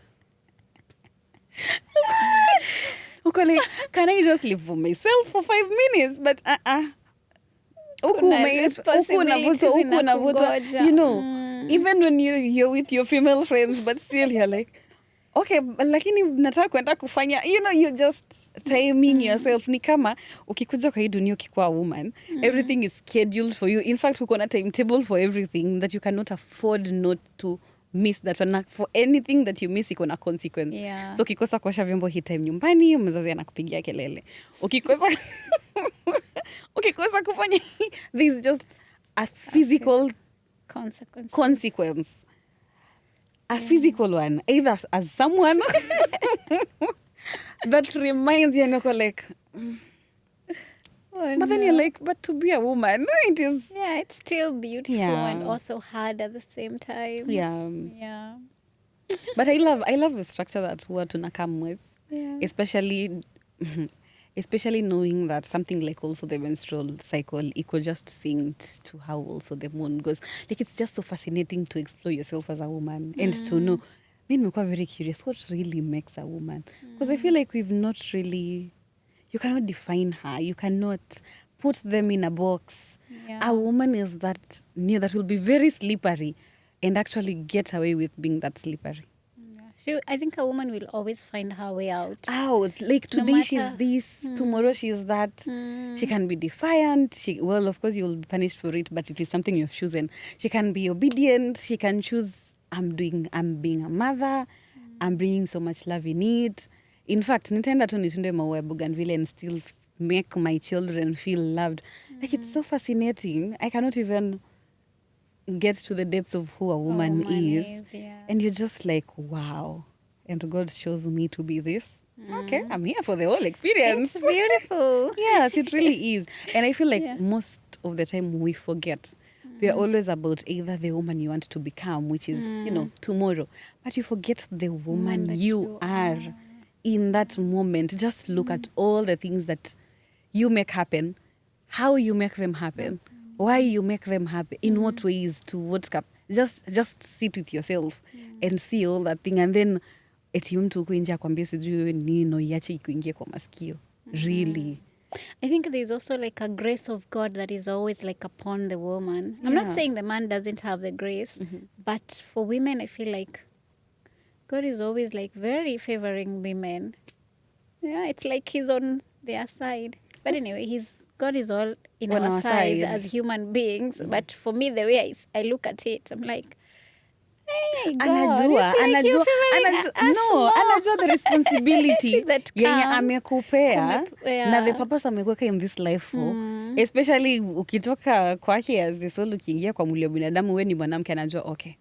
Okay, can I just live for myself for 5 minutes? But even when you're with your female friends, but still you're like, okay, lakini nataka kwenda kufanya, you're just timing yourself. Ni kama ukikuja kwa hii dunia ukikuwa woman, everything is scheduled for you. In fact, uko na timetable for everything that you cannot afford not to miss that one. For anything that you miss iko na consequence. So ukikosa kuosha vyombo hii time nyumbani, mzazi anakupigia kelele. Ukikosa kufanya, there's just a physical consequence a physical one, either as someone that reminds you, and you're like, Oh, but then you're no. like, but to be a woman, it is. Yeah, it's still beautiful Yeah. and also hard at the same time. Yeah. Yeah. But I love the structure that we're to come with, Yeah. especially especially knowing that something like also the menstrual cycle, equal just synced to how also the moon goes. Like it's just so fascinating to explore yourself as a woman and to know. Me nimekuwa very curious what really makes a woman, because I feel like we've not really. You cannot define her. You cannot put them in a box. Yeah. A woman is that new that will be very slippery and actually get away with being that slippery. I think a woman will always find her way out. Out. Like No today she's matter- this, tomorrow she's that. She can be defiant. Well, of course you'll be punished for it, but it is something you've chosen. She can be obedient. She can choose, I'm being a mother. I'm bringing so much love in it. In fact, nitaenda tu nitunde maua ya bougainville and still make my children feel loved. Like it's so fascinating. I cannot even get to the depths of who a woman is. Yeah. And you're just like, wow. And God shows me to be this. Okay, I'm here for the whole experience. It's beautiful. Yes, it really is. And I feel like Yeah. most of the time we forget. We are always about either the woman you want to become, which is, tomorrow. But you forget the woman that you you are in that moment. Just look at all the things that you make happen, how you make them happen, why you make them happen, in what ways, to what cap. Just sit with yourself and see all that thing, and then eti mtu kuinja kwambia sijui wewe ni nini, iache ikuingie kwa masikio. Really. I think there's also like a grace of God that is always like upon the woman. I'm Yeah. not saying the man doesn't have the grace, but for women, I feel like God is always like very favoring women. Yeah, it's like he's on their side. But anyway, God is all in On our our sides side. as human beings. But for me, the way I look at it, I'm like, hey, God, Anajua, it's like you're favoring us more. anajua the responsibility That yenye comes. amekupea Yeah. na the purpose amekuweka in this life for, especially ukitoka kwake as the soul, ukiingia kwa mwili wa binadamu, we ni mwanamke, anajua okay,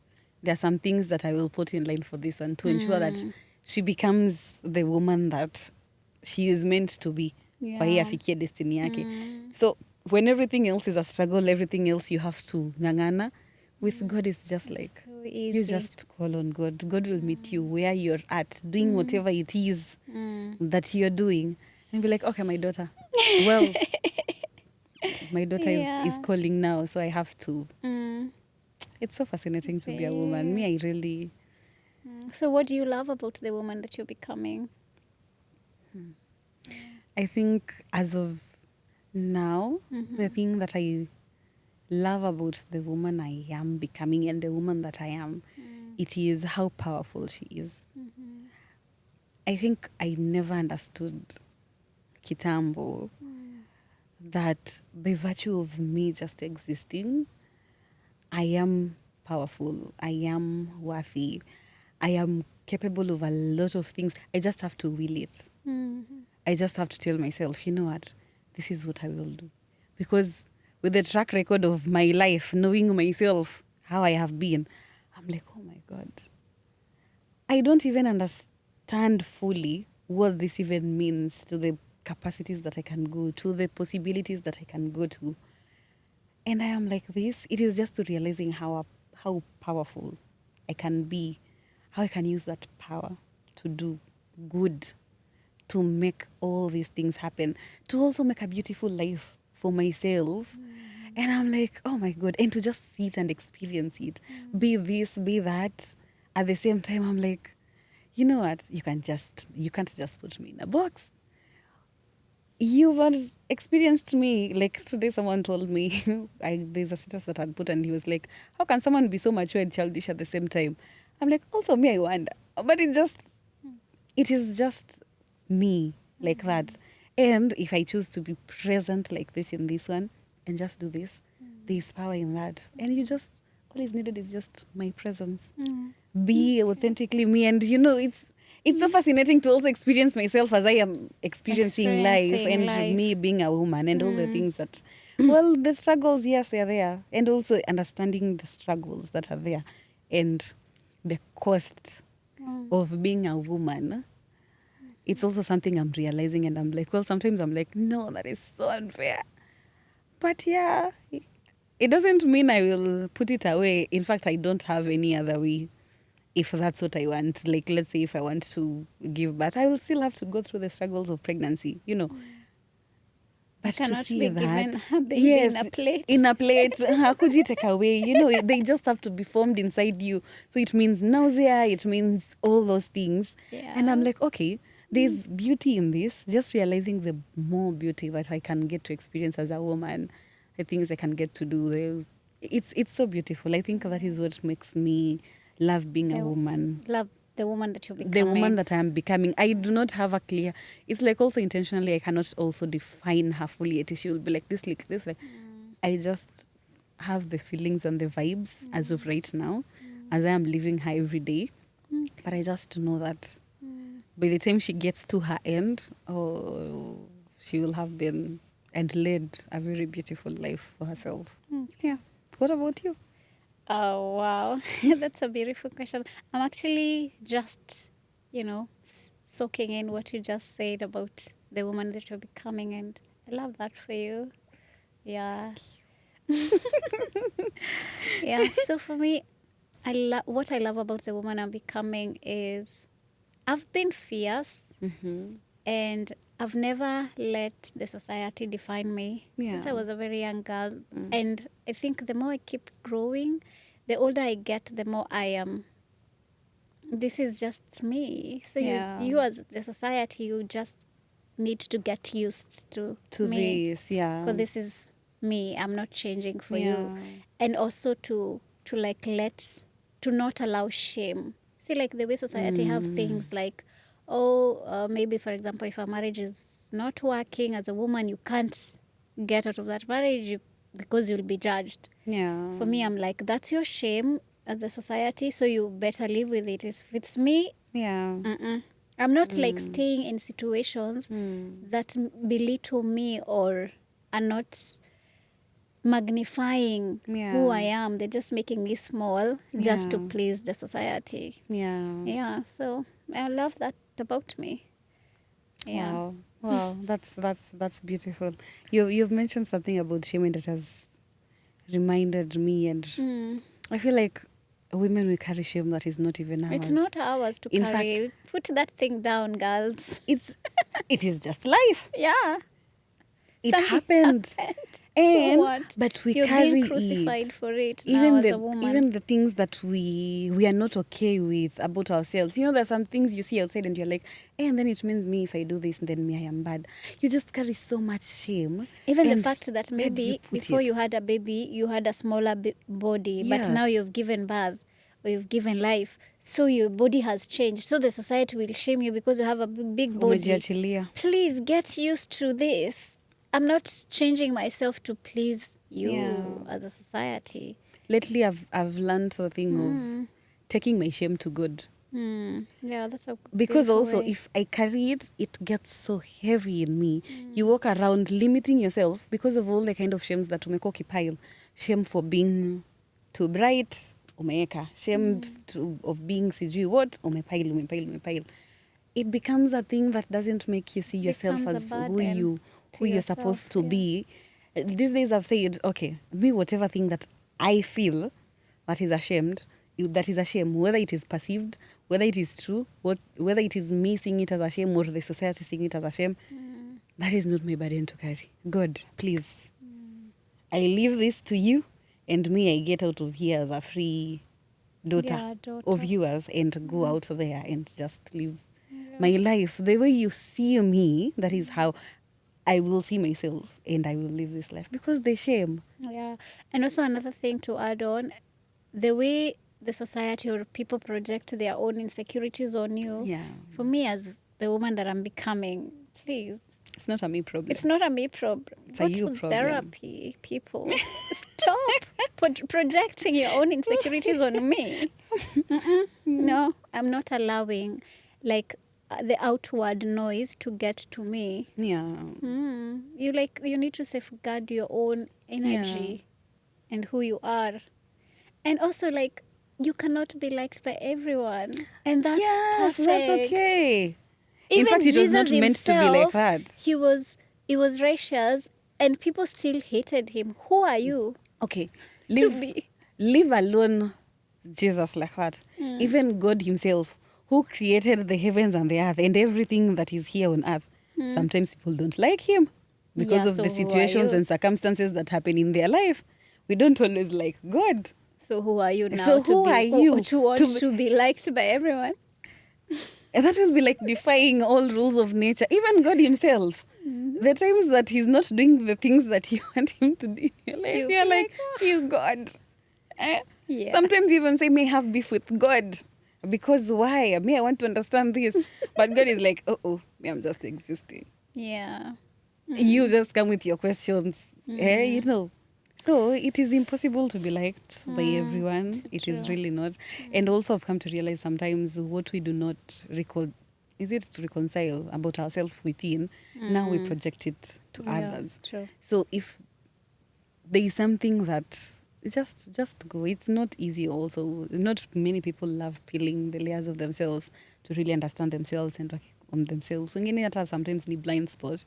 there are some things that I will put in line for this one to ensure that she becomes the woman that she is meant to be, kwa hii afikie destiny yake. So when everything else is a struggle, everything else you have to ngangana, with God it's just like So easy. you just call on God. God will meet you where you're at, doing whatever it is that you're doing, and be like, okay, my daughter, well, my daughter is calling now, so I have to. It's so fascinating to be a woman. Me, I really. So what do you love about the woman that you're becoming? I think as of now, the thing that I love about the woman I am becoming and the woman that I am, it is how powerful she is. I think I never understood kitambo that by virtue of me just existing, I am powerful, I am worthy, I am capable of a lot of things. I just have to will it. I just have to tell myself, you know what, this is what I will do. Because with the track record of my life, knowing myself, how I have been, I'm like, oh my God. I don't even understand fully what this even means to the capacities that I can go to, the possibilities that I can go to. And I am like this. It is just to realizing how powerful I can be, how I can use that power to do good, to make all these things happen, to also make a beautiful life for myself. And I'm like, oh my God. And to just sit and experience it. Be this, be that. At the same time, I'm like, you know what? You can't just put me in a box. You've experienced me. Like today, someone told me, there's a status that I'd put, and he was like, how can someone be so mature and childish at the same time? I'm like, also me, I wonder. But it is just me like that. And if I choose to be present like this in this one and just do this, there's power in that. And all is needed is just my presence. Be authentically me. And it's so fascinating to also experience myself as I am experiencing life and me being a woman and all the things that, well, the struggles, yes, they're there. And also understanding the struggles that are there. And the cost of being a woman, it's also something I'm realizing, and I'm like, well, sometimes I'm like, no, that is so unfair. But yeah, it doesn't mean I will put it away. In fact, I don't have any other way. If that's what I want, like let's say if I want to give birth, I will still have to go through the struggles of pregnancy, you know. You But to cannot see be that, given a baby yes, in a plate. in a plate, how could you take away? You know, they just have to be formed inside you. So it means nausea, it means all those things. And I'm Yeah. like, okay, there's beauty in this. Just realizing the more beauty that I can get to experience as a woman, the things I can get to do. It's so beautiful. I think that is what makes me love being a The, woman, love the woman that you're the woman becoming. that I am becoming. I do not have a clear. It's like also intentionally, I cannot also define her fully. Yet she will be like this, like this. Like I just have the feelings and the vibes as of right now, as I am living her every day. Okay. But I just know that by the time she gets to her end, oh, she will have been and led a very beautiful life for herself. Yeah. What about you? Oh, wow. That's a beautiful question. I'm actually just, soaking in what you just said about the woman that you're becoming. And I love that for you. Yeah. Yeah. So for me, what I love about the woman I'm becoming is I've been fierce Mm-hmm. and I've never let the society define me since I Yeah. was a very young girl. And I think the more I keep growing, the older I get, the more I am. This is just me. So Yeah. you as the society, you just need to get used To me this, yeah. because this is me. I'm not changing for you, Yeah. and also to like to not allow shame. See, like the way society have things like, oh, maybe for example, if a marriage is not working as a woman, you can't get out of that marriage because you'll be judged. Yeah. For me, I'm like, that's your shame as a society, so you better live with it. If it's me, Yeah. I'm not like staying in situations that belittle me or are not magnifying who I Yeah. am. They're just making me small just to Yeah. please the society. Yeah. Yeah, so I love that about me. Yeah. Wow. Wow. That's beautiful. You've mentioned something about shame and that has reminded me, and I feel like women we carry shame that is not even It's ours. not ours to In fact, carry. Put that thing down, girls. it is just life. Yeah. It Something happened. happened. So And what? but we You're being carry it. crucified for it now as a woman. Even the things that we are not okay with about ourselves. You know, there's some things you see outside and you're like, and then it means me if I do this, then me I am bad. You just carry so much shame. Even the And fact that where do you maybe put before you it? had a baby, you had a smaller body, but now Yes. you've given birth or you've given life. So your body has changed. So the society will shame you because you have a big body. Umejiachilia. Please get used to this. I'm not changing myself to please Yeah. you as a society. Lately I've learned the thing of taking my shame to God. Yeah, that's a Because beautiful also way. if I carry it, it gets so heavy in me. You walk around limiting yourself because of all the kind of shames that umekuwa ukipile. Shame for being too bright, umeeka. Shame of being sijui what, umepile. It becomes a thing that doesn't make you see yourself Becomes a as burden who to you're yourself. supposed to Yeah. be. These days I've said, okay, me whatever thing that I feel that is ashamed, that is a shame, whether it is perceived, whether it is true, whether it is me seeing it as a shame or the society seeing it as a shame, that is not my burden to carry. God, please, I leave this to you, and me, I get out of here as a free daughter Yeah, of daughter. yours and go out there and just live Yeah. my life the way you see me. That is how I will see myself, and I will live this life because the shame. Yeah. And also another thing to add on, the way the society or people project their own insecurities on you, Yeah, for me as the woman that I'm becoming, please, it's not a me problem. it's not a me problem. It's a Go you to problem. therapy, people. Stop projecting your own insecurities on me. No, I'm not allowing like the outward noise to get to me. Yeah, You need to safeguard your own yeah, energy and who you are. And also, like, you cannot be liked by everyone, and that's Yes, perfect. that's okay. In Even fact, it was Jesus not meant to be like himself, that. he was righteous, and people still hated him. Who are you Okay, to leave be? leave alone Jesus like that. Even God himself, who created the heavens and the earth and everything that is here on earth, sometimes people don't like him because Yeah, of so the who are situations you? and circumstances that happen in their life. We don't always like God. So who are you now So to who be are you to want to be, to be liked by everyone? and that will be like defying all rules of nature. Even God himself, the times that he's not doing the things that you want him to do in your life, You you're feel like, like, "Ah." you God. Eh? Yeah. Sometimes you even say, may have beef with God. Because why? Me, I want to understand this. But God is like, me, I'm just existing. Yeah. You just come with your questions. You know. So it is impossible to be liked by everyone. It is True. really not. And also I've come to realize sometimes what we do not is it to reconcile about ourselves within, now we project it to Yeah, others. true. So if there is something that just go. It's not easy also. Not many people love peeling the layers of themselves to really understand themselves and work on themselves. Wengine hata sometimes need blind spot.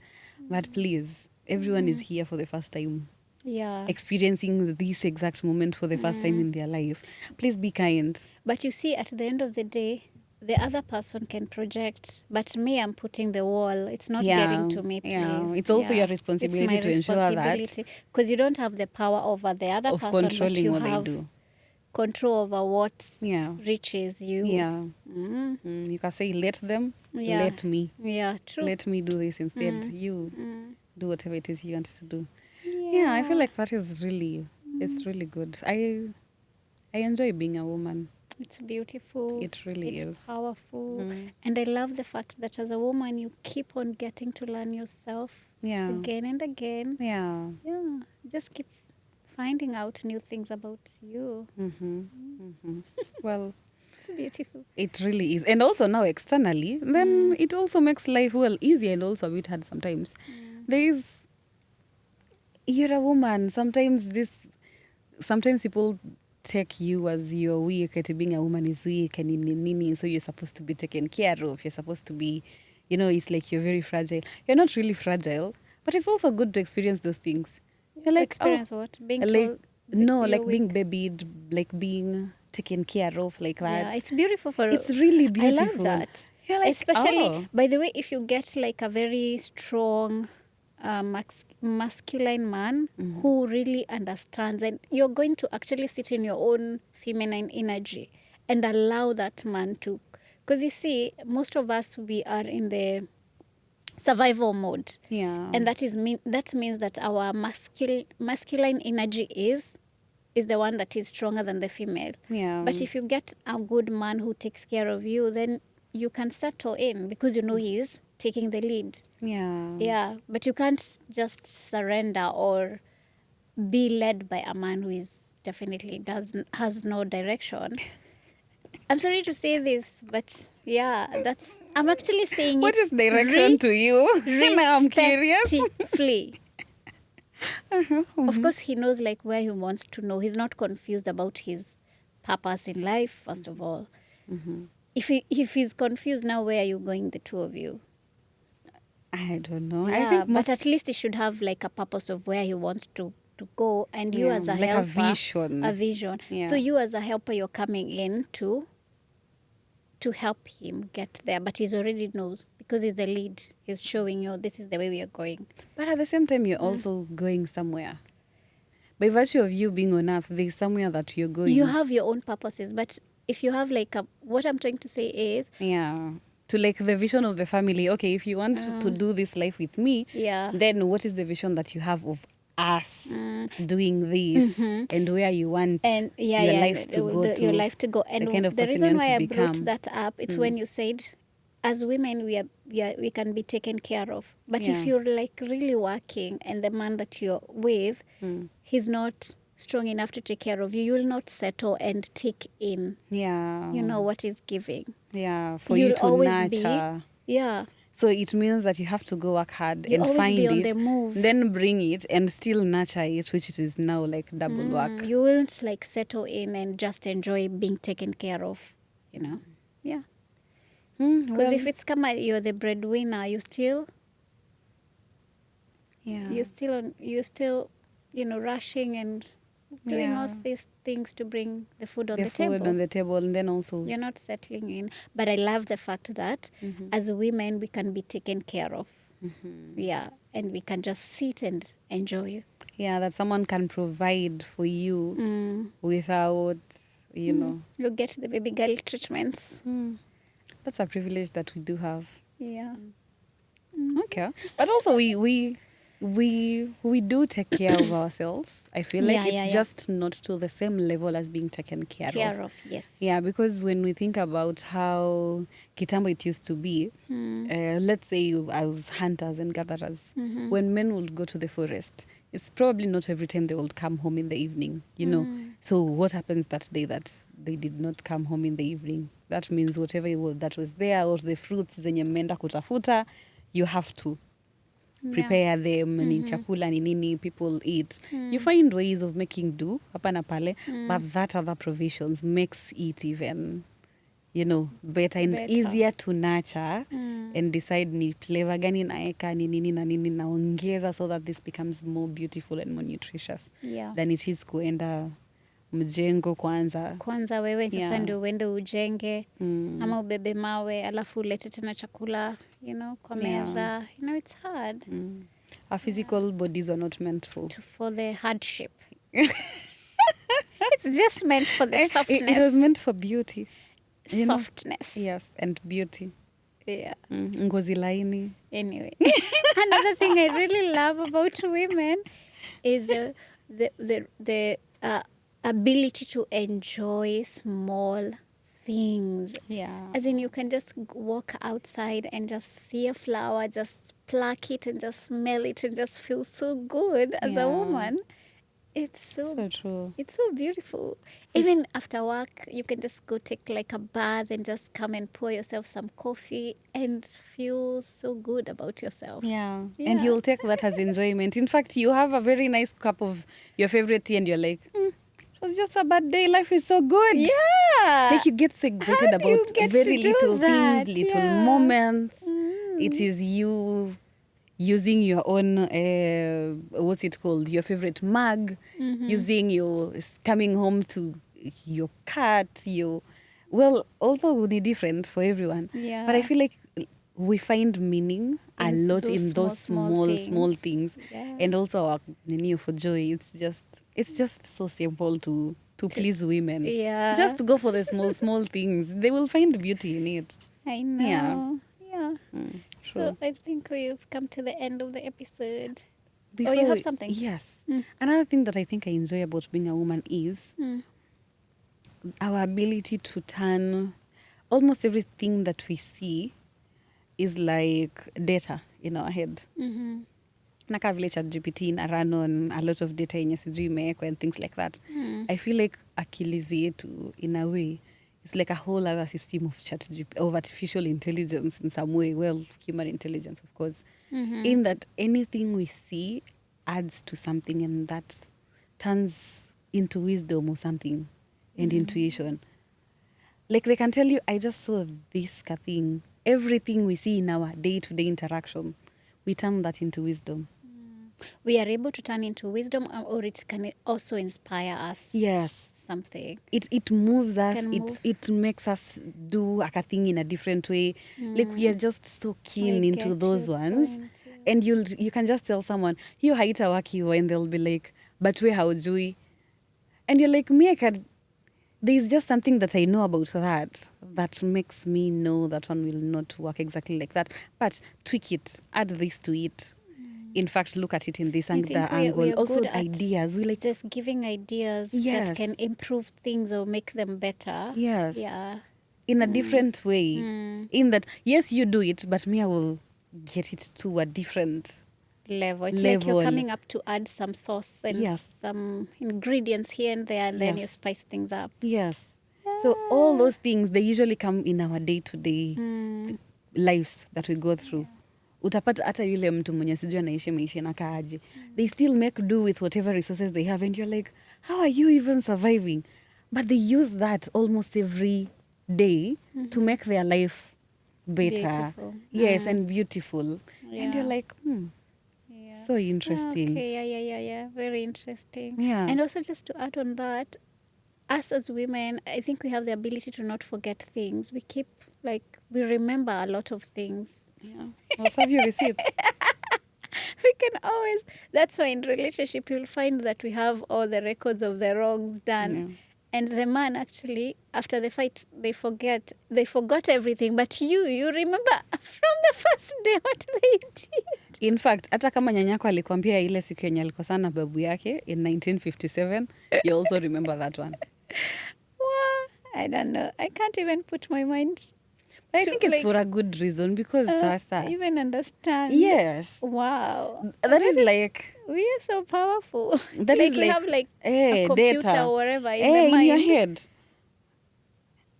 But please, everyone is here for the first time, Yeah. experiencing this exact moment for the first time in their life. Please be kind. But you see, at the end of the day, the other person can project, but me, I'm putting the wall. It's not getting to me, Yeah. please. It's also your Yeah. It's responsibility my to ensure that responsibility because you don't have the power over the other of person, but controlling you what they have do. control over what Yeah. reaches you. Yeah. Mm. You can say, let them, Yeah. let me. Yeah, true. Let me do this instead. You do whatever it is you want to do. Yeah. Yeah, I feel like that is really, it's really good. I enjoy being a woman. It's beautiful. It really It's is. powerful. And I love the fact that as a woman, you keep on getting to learn yourself Yeah. again and again. Yeah. Yeah. Just keep finding out new things about you. Well, It's beautiful. it really is. And also now externally, then it also makes life, well, easier and also a bit hard sometimes. There is, you're a woman. Sometimes people take you as you're weak, at being a woman is weak and nini, so you're supposed to be taken care of. You're supposed to be, it's like you're very fragile. You're not really fragile, but it's also good to experience those things. You're like, Experience what? Being like, told no, you're like being weak. babied, like being taken care of like that. Yeah, it's beautiful for. It's really I love beautiful. that. You're like, Especially, by the way, if you get like a very strong masculine man who really understands, and you're going to actually sit in your own feminine energy and allow that man to. Because you see, most of us, we are in the survival mode. yeah. And that means that our masculine energy is the one that is stronger than the female. Yeah. But if you get a good man who takes care of you, then you can settle in because you know he's taking the lead. Yeah. Yeah, but you can't just surrender or be led by a man who is definitely has no direction. I'm sorry to say this, but yeah, I'm actually saying What it is direction to you? Now I'm curious. respectfully. Of course, he knows like where he wants to know. He's not confused about his purpose in life, first of all. If he's confused now, where are you going, the two of you? I don't know. Yeah, I think but at least he should have like a purpose of where he wants to go, and you as a like helper, a vision. Yeah. So you as a helper, you're coming in to help him get there, but he's already knows because he's the lead. He's showing you this is the way we are going. But at the same time, you're also going somewhere. By virtue of you being on earth, there's somewhere that you're going. You have your own purposes, but if you have like what I'm trying to say is, yeah, to like the vision of the family. Okay, if you want to do this life with me, yeah, then what is the vision that you have of us doing this and where you want and your life to go to? your life to go. And the kind of the person you reason want why to I brought become. that up, it's when you said, as women, we can be taken care of. But if Yeah. you're like really working and the man that you're with, he's not strong enough to take care of you, you will not settle and take in, Yeah. what is giving. Yeah, for You'll you to always nurture. be, yeah. So it means that you have to go work hard You and always find be on it, the move. then bring it and still nurture it, which it is now like double work. You won't like settle in and just enjoy being taken care of, you know. Yeah. Because if Well, it's come out you're the breadwinner, yeah. you're still, rushing and doing all Yeah. these things to bring the food on The the food table. on the table, and then also, You're not settling in. But I love the fact that as women we can be taken care of. Yeah. And we can just sit and enjoy. yeah, that someone can provide for you without, you know. You get the baby girl treatments. That's a privilege that we do have. Yeah. Okay, but also we do take care of ourselves. I feel like it's just not to the same level as being taken care of. Yes. Yeah, because when we think about how kitambo it used to be, let's say I was hunters and gatherers. When men would go to the forest, it's probably not every time they would come home in the evening, you know. So what happens that day that they did not come home in the evening? That means whatever that was there, or the fruits zenye mmeenda kutafuta, you have to prepare them, ni chakula ni nini, people eat. You find ways of making do hapa na pale, but that other provisions makes it even, you know, better and easier to nurture and decide ni flavor gani naeka, ni nini na nini naongeza, so that this becomes more beautiful and more nutritious than it is kuenda mjengo kwanza wewe sasa ndio uende ujenge ama ubebe mawe alafu ulete tena chakula, kwa meza. It's hard. Our physical bodies are not meant for the hardship. It's just meant for the softness. It was meant for beauty. Softness. Yes, and beauty. Yeah. Ngozi laini. Anyway, another thing I really love about women is the ability to enjoy small things. Yeah. As in, you can just walk outside and just see a flower, just pluck it and just smell it and just feel so good as a woman. It's so true. It's so beautiful. Even after work, you can just go take like a bath and just come and pour yourself some coffee and feel so good about yourself. Yeah. And you'll take that as enjoyment. In fact, you have a very nice cup of your favorite tea and you're like, it was just a bad day. Life is so good. Yeah. Like you get so excited about very little things, little moments. It is you using your own, what's it called? Your favorite mug, using coming home to your cat, well, although we'll be different for everyone. Yeah. But I feel like we find meaning a lot in those small things. Yeah. And also our Nini for joy, it's just so simple to please women. Yeah. Just go for the small things. They will find beauty in it. I know. Yeah. True. So I think we've come to the end of the episode. Before you have something? Yes. Another thing that I think I enjoy about being a woman is our ability to turn almost everything that we see is like data in our head. Naka vile ChatGPT ina run on a lot of data yenye sijui imewekwa and things like that. I feel like akili zetu in a way it's like a whole other system of artificial intelligence in some way. Well, human intelligence, of course. In that anything we see adds to something and that turns into wisdom or something and intuition. Like they can tell you, I just saw this thing. Everything we see in our day-to-day interaction, we turn that into wisdom. We are able to turn into wisdom, or it can also inspire us. Yes. Something. It moves us. It makes us do a thing in a different way. Like we are just so keen into those ones. Point, yeah. And you can just tell someone, hiyo haitawaki hiyo, and they'll be like, but we haujui. And you're like, there's just something that I know about that makes me know that one will not work exactly like that. But tweak it, add this to it. In fact, look at it in this angle. Also, ideas. We like just giving ideas that can improve things or make them better. Yes. Yeah. In a different way. In that, yes, you do it, but me, I will get it to a different level. It's like you're coming up to add some sauce and some ingredients here and there, and then you spice things up. Yes. So all those things, they usually come in our day-to-day. lives that we go through. Utapata hata yule mtu mwenye sijui anaishi maisha nakaaje. They still make do with whatever resources they have and you're like, how are you even surviving? But they use that almost every day to make their life better. Beautiful. Yes, and beautiful. Yeah. And you're like, Yeah. so interesting. Okay, yeah. Very interesting. Yeah. And also just to add on that, us as women, I think we have the ability to not forget things. We remember a lot of things. Yeah. I'll serve you receipts. We can always, that's why in relationship you'll find that we have all the records of the wrongs done. Yeah. And the man actually, after the fight, they forgot everything. But you remember from the first day what they did. In fact, hata kama nyanyako alikwambia ile siku yenye alikosana na babu yake in 1957, you also remember that one. Well, I don't know. I can't even put my mind But I think it's for a good reason because sasa. even understand. Yes. Wow. That is like... We are so powerful. That like is we like, have like a computer data. or whatever in the mind. In your head.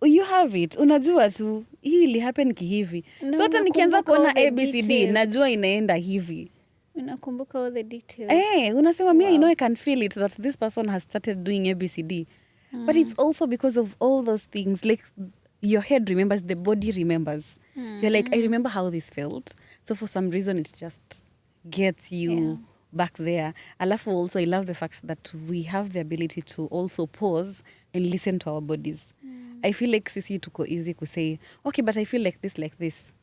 You have it. Unajua tu, hii ili happen kihivi. No, So hata nikianza unakumbuka kuona all the ABCD, details. najua inaenda hivi. Unakumbuka all the details. Unasema me, I know I can feel it that this person has started doing ABCD. But it's also because of all those things. Like your head remembers, the body remembers. You're like, I remember how this felt. So for some reason, it just gets you back there. Alafu also, I love the fact that we have the ability to also pause and listen to our bodies. I feel like sisi tuko easy to say, okay, but I feel like this.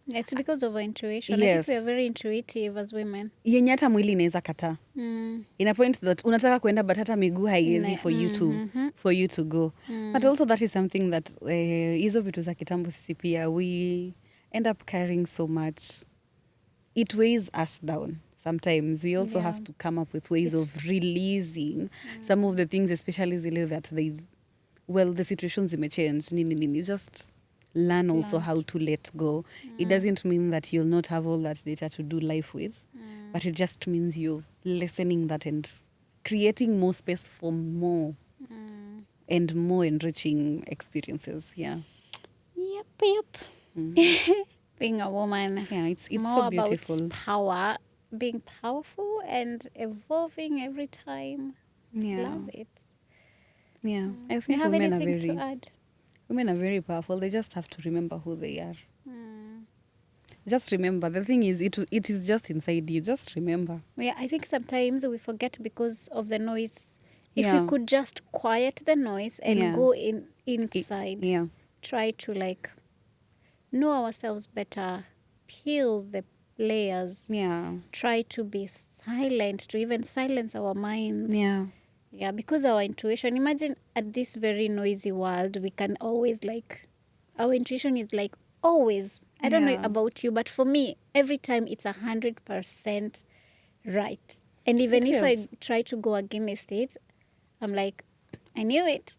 It's because of our intuition. Yes. I think we are very intuitive as women. Yenye hata mwili inaweza kataa. In a point that unataka kuenda but hata miguu haiwezi for you to go. But also that is something that hizo vitu za kitambo sisi pia we end up carrying so much. It weighs us down. Sometimes we also have to come up with ways of releasing some of the things, especially zile that the situations may change. You just learn also how to let go. It doesn't mean that you'll not have all that data to do life with, but it just means you're lessening that and creating more space for more and more enriching experiences. Yeah. Yep. Being a woman. Yeah, it's more so beautiful. about power, being powerful and evolving every time. Yeah. Love it. Yeah. I You think have women anything to add? are very powerful. They just have to remember who they are. Just remember. The thing is, it is just inside you. Just remember. Yeah, I think sometimes we forget because of the noise. If Yeah. we could just quiet the noise and go inside, try to know ourselves better, peel the layers, try to be silent, to even silence our minds. Yeah, because our intuition, imagine at this very noisy world, we can always our intuition is always, I don't know about you, but for me, every time it's 100% right. And even if I try to go against it, I'm like, I knew it.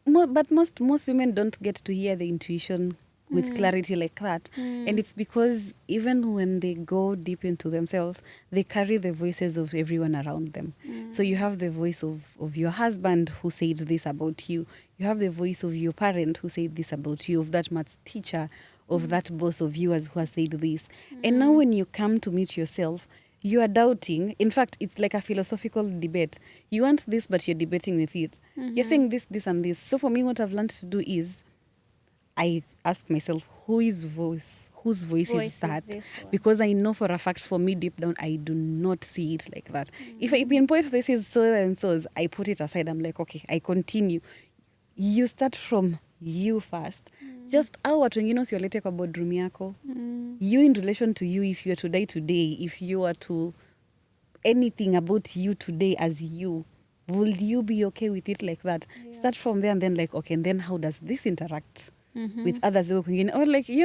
But most women don't get to hear the intuition with clarity like that. And it's because even when they go deep into themselves, they carry the voices of everyone around them. So you have the voice of your husband who said this about you. You have the voice of your parent who said this about you, of that maths teacher, of that boss of yours who has said this. And now when you come to meet yourself, you are doubting. In fact, it's like a philosophical debate. You want this, but you're debating with it. You're saying this, and this. So for me, what I've learned to do is I ask myself, whose voice is that? Because I know for a fact, for me, deep down, I do not see it like that. If I pinpoint this is so and so, I put it aside. I'm like, okay, I continue. You start from you first. Just how watu wengine usiolete kwa boardroom yako. You in relation to you, if you are to die today, if you are to anything about you today as you, will you be okay with it like that? Start from there and then okay, and then how does this interact with others? Or you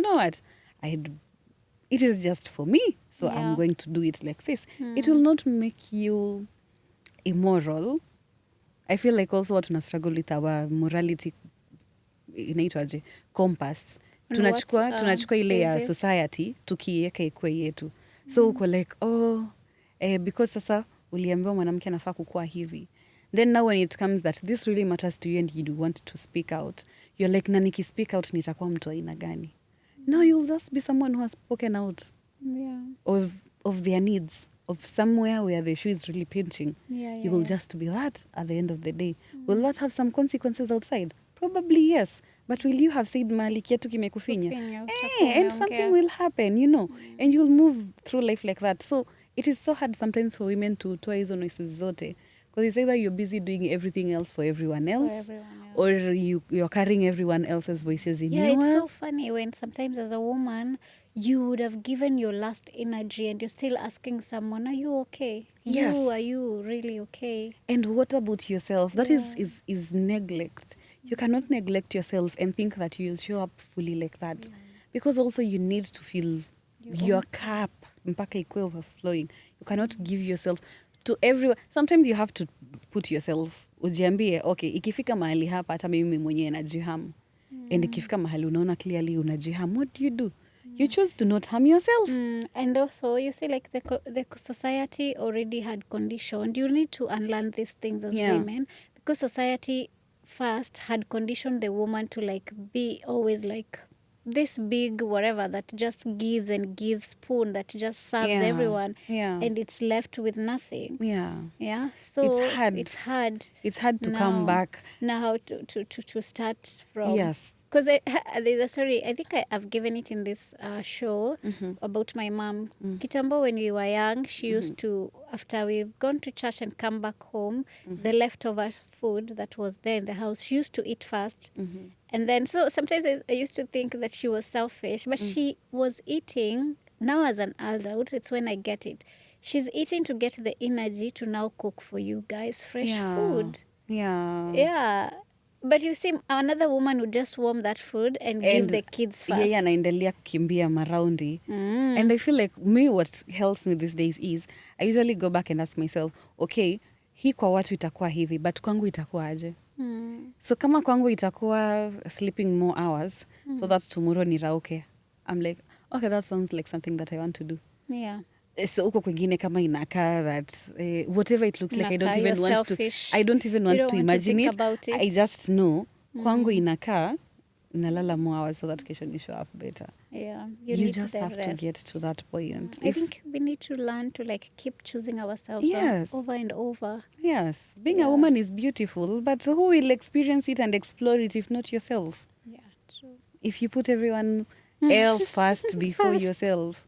know what? It is just for me, so I'm going to do it like this. It will not make you immoral. I feel like also what tuna struggle with our morality, inaitwaje, compass. Tunachukua ile ya society, tukiweka ikwe yetu. So uko because sasa uliambiwa mwanamke anafaa kukua hivi. Then now when it comes that this really matters to you and you do want to speak out, you're like, na nikispeak out nitakuwa mtu aina gani? No, you'll just be someone who has spoken out Yeah. of their needs, of somewhere where the shoe is really pinching. Yeah, You will just be that at the end of the day. Will that have some consequences outside? Probably yes. But will you have said mali kietu kimekufinya? Kufinya, utakuwa And something umeongea. will happen, you know. And you'll move through life like that. So it is so hard sometimes for women to toa hizo noises zote. Because it's either you're busy doing everything else for everyone For else, everyone else. or you're carrying everyone else's voices in Yeah, yours. it's so funny when sometimes as a woman, you would have given your last energy and you're still asking someone, are you okay? Yes. Are you really okay? And what about yourself? That Yeah. is neglect. You cannot neglect yourself and think that you'll show up fully like that. Because also you need to fill your own cup mpaka ikuwe overflowing. You cannot give yourself to everyone. Sometimes you have to put yourself, ujiambie, okay, ikifika mahali hapa hata mimi mwenyewe najihamu. And ikifika mahali unaona clearly unajihamu, what do? You choose to not harm yourself. And also, you see, like the society already had conditioned. You need to unlearn these things as women, because society first had conditioned the woman to like be always like this big whatever that just gives and gives, spoon that just serves everyone, and it's left with nothing. Yeah. So It's hard. It's hard to come back. Now how to start from. Yes. Because there's a story, I think I've given it in this show about my mom. Kitambo, when we were young, she used to, after we've gone to church and come back home, the leftover food that was there in the house, she used to eat first. And then, so sometimes I used to think that she was selfish, but she was eating, now as an adult, it's when I get it. She's eating to get the energy to now cook for you guys fresh food. Yeah. But you see, another woman would just warm that food and give the kids first. Yeye anaendelea kukimbia maraundi. And I feel like me, what helps me these days is I usually go back and ask myself, okay, hii kwa watu itakuwa hivi, but kwangu itakuwa aje? So kama kwangu itakuwa sleeping more hours so that tomorrow nirauke, I'm like, okay, that sounds like something that I want to do. Yeah. So uko kwingine kama inakaa that whatever it looks like, I don't even want to imagine it. I just know kwangu inakaa nalala more hours so that kesho ni show up better. Yeah, you just have to get to that point. I think we need to learn to like keep choosing ourselves over and over. Yes, being a woman is beautiful, but who will experience it and explore it if not yourself? Yeah, true. If you put everyone else first before yourself.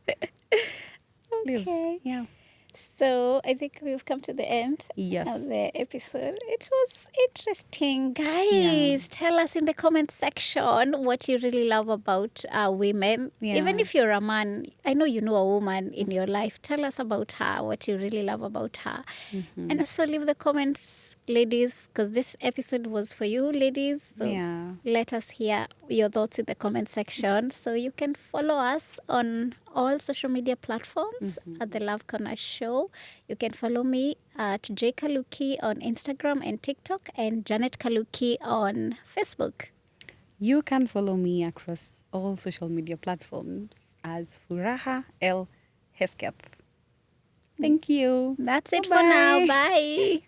Okay. Yeah. So I think we've come to the end of the episode. It was interesting. Guys, tell us in the comment section what you really love about women. Even if you're a man, I know you know a woman in your life. Tell us about her, what you really love about her. And also leave the comments, ladies, because this episode was for you, ladies. So let us hear your thoughts in the comment section. So you can follow us on all social media platforms at The Love Corner Show. You can follow me at Kaluki on Instagram and TikTok, and Janet Kaluki on Facebook. You can follow me across all social media platforms as Furaha El Hesketh. Thank you. That's it for now. Bye.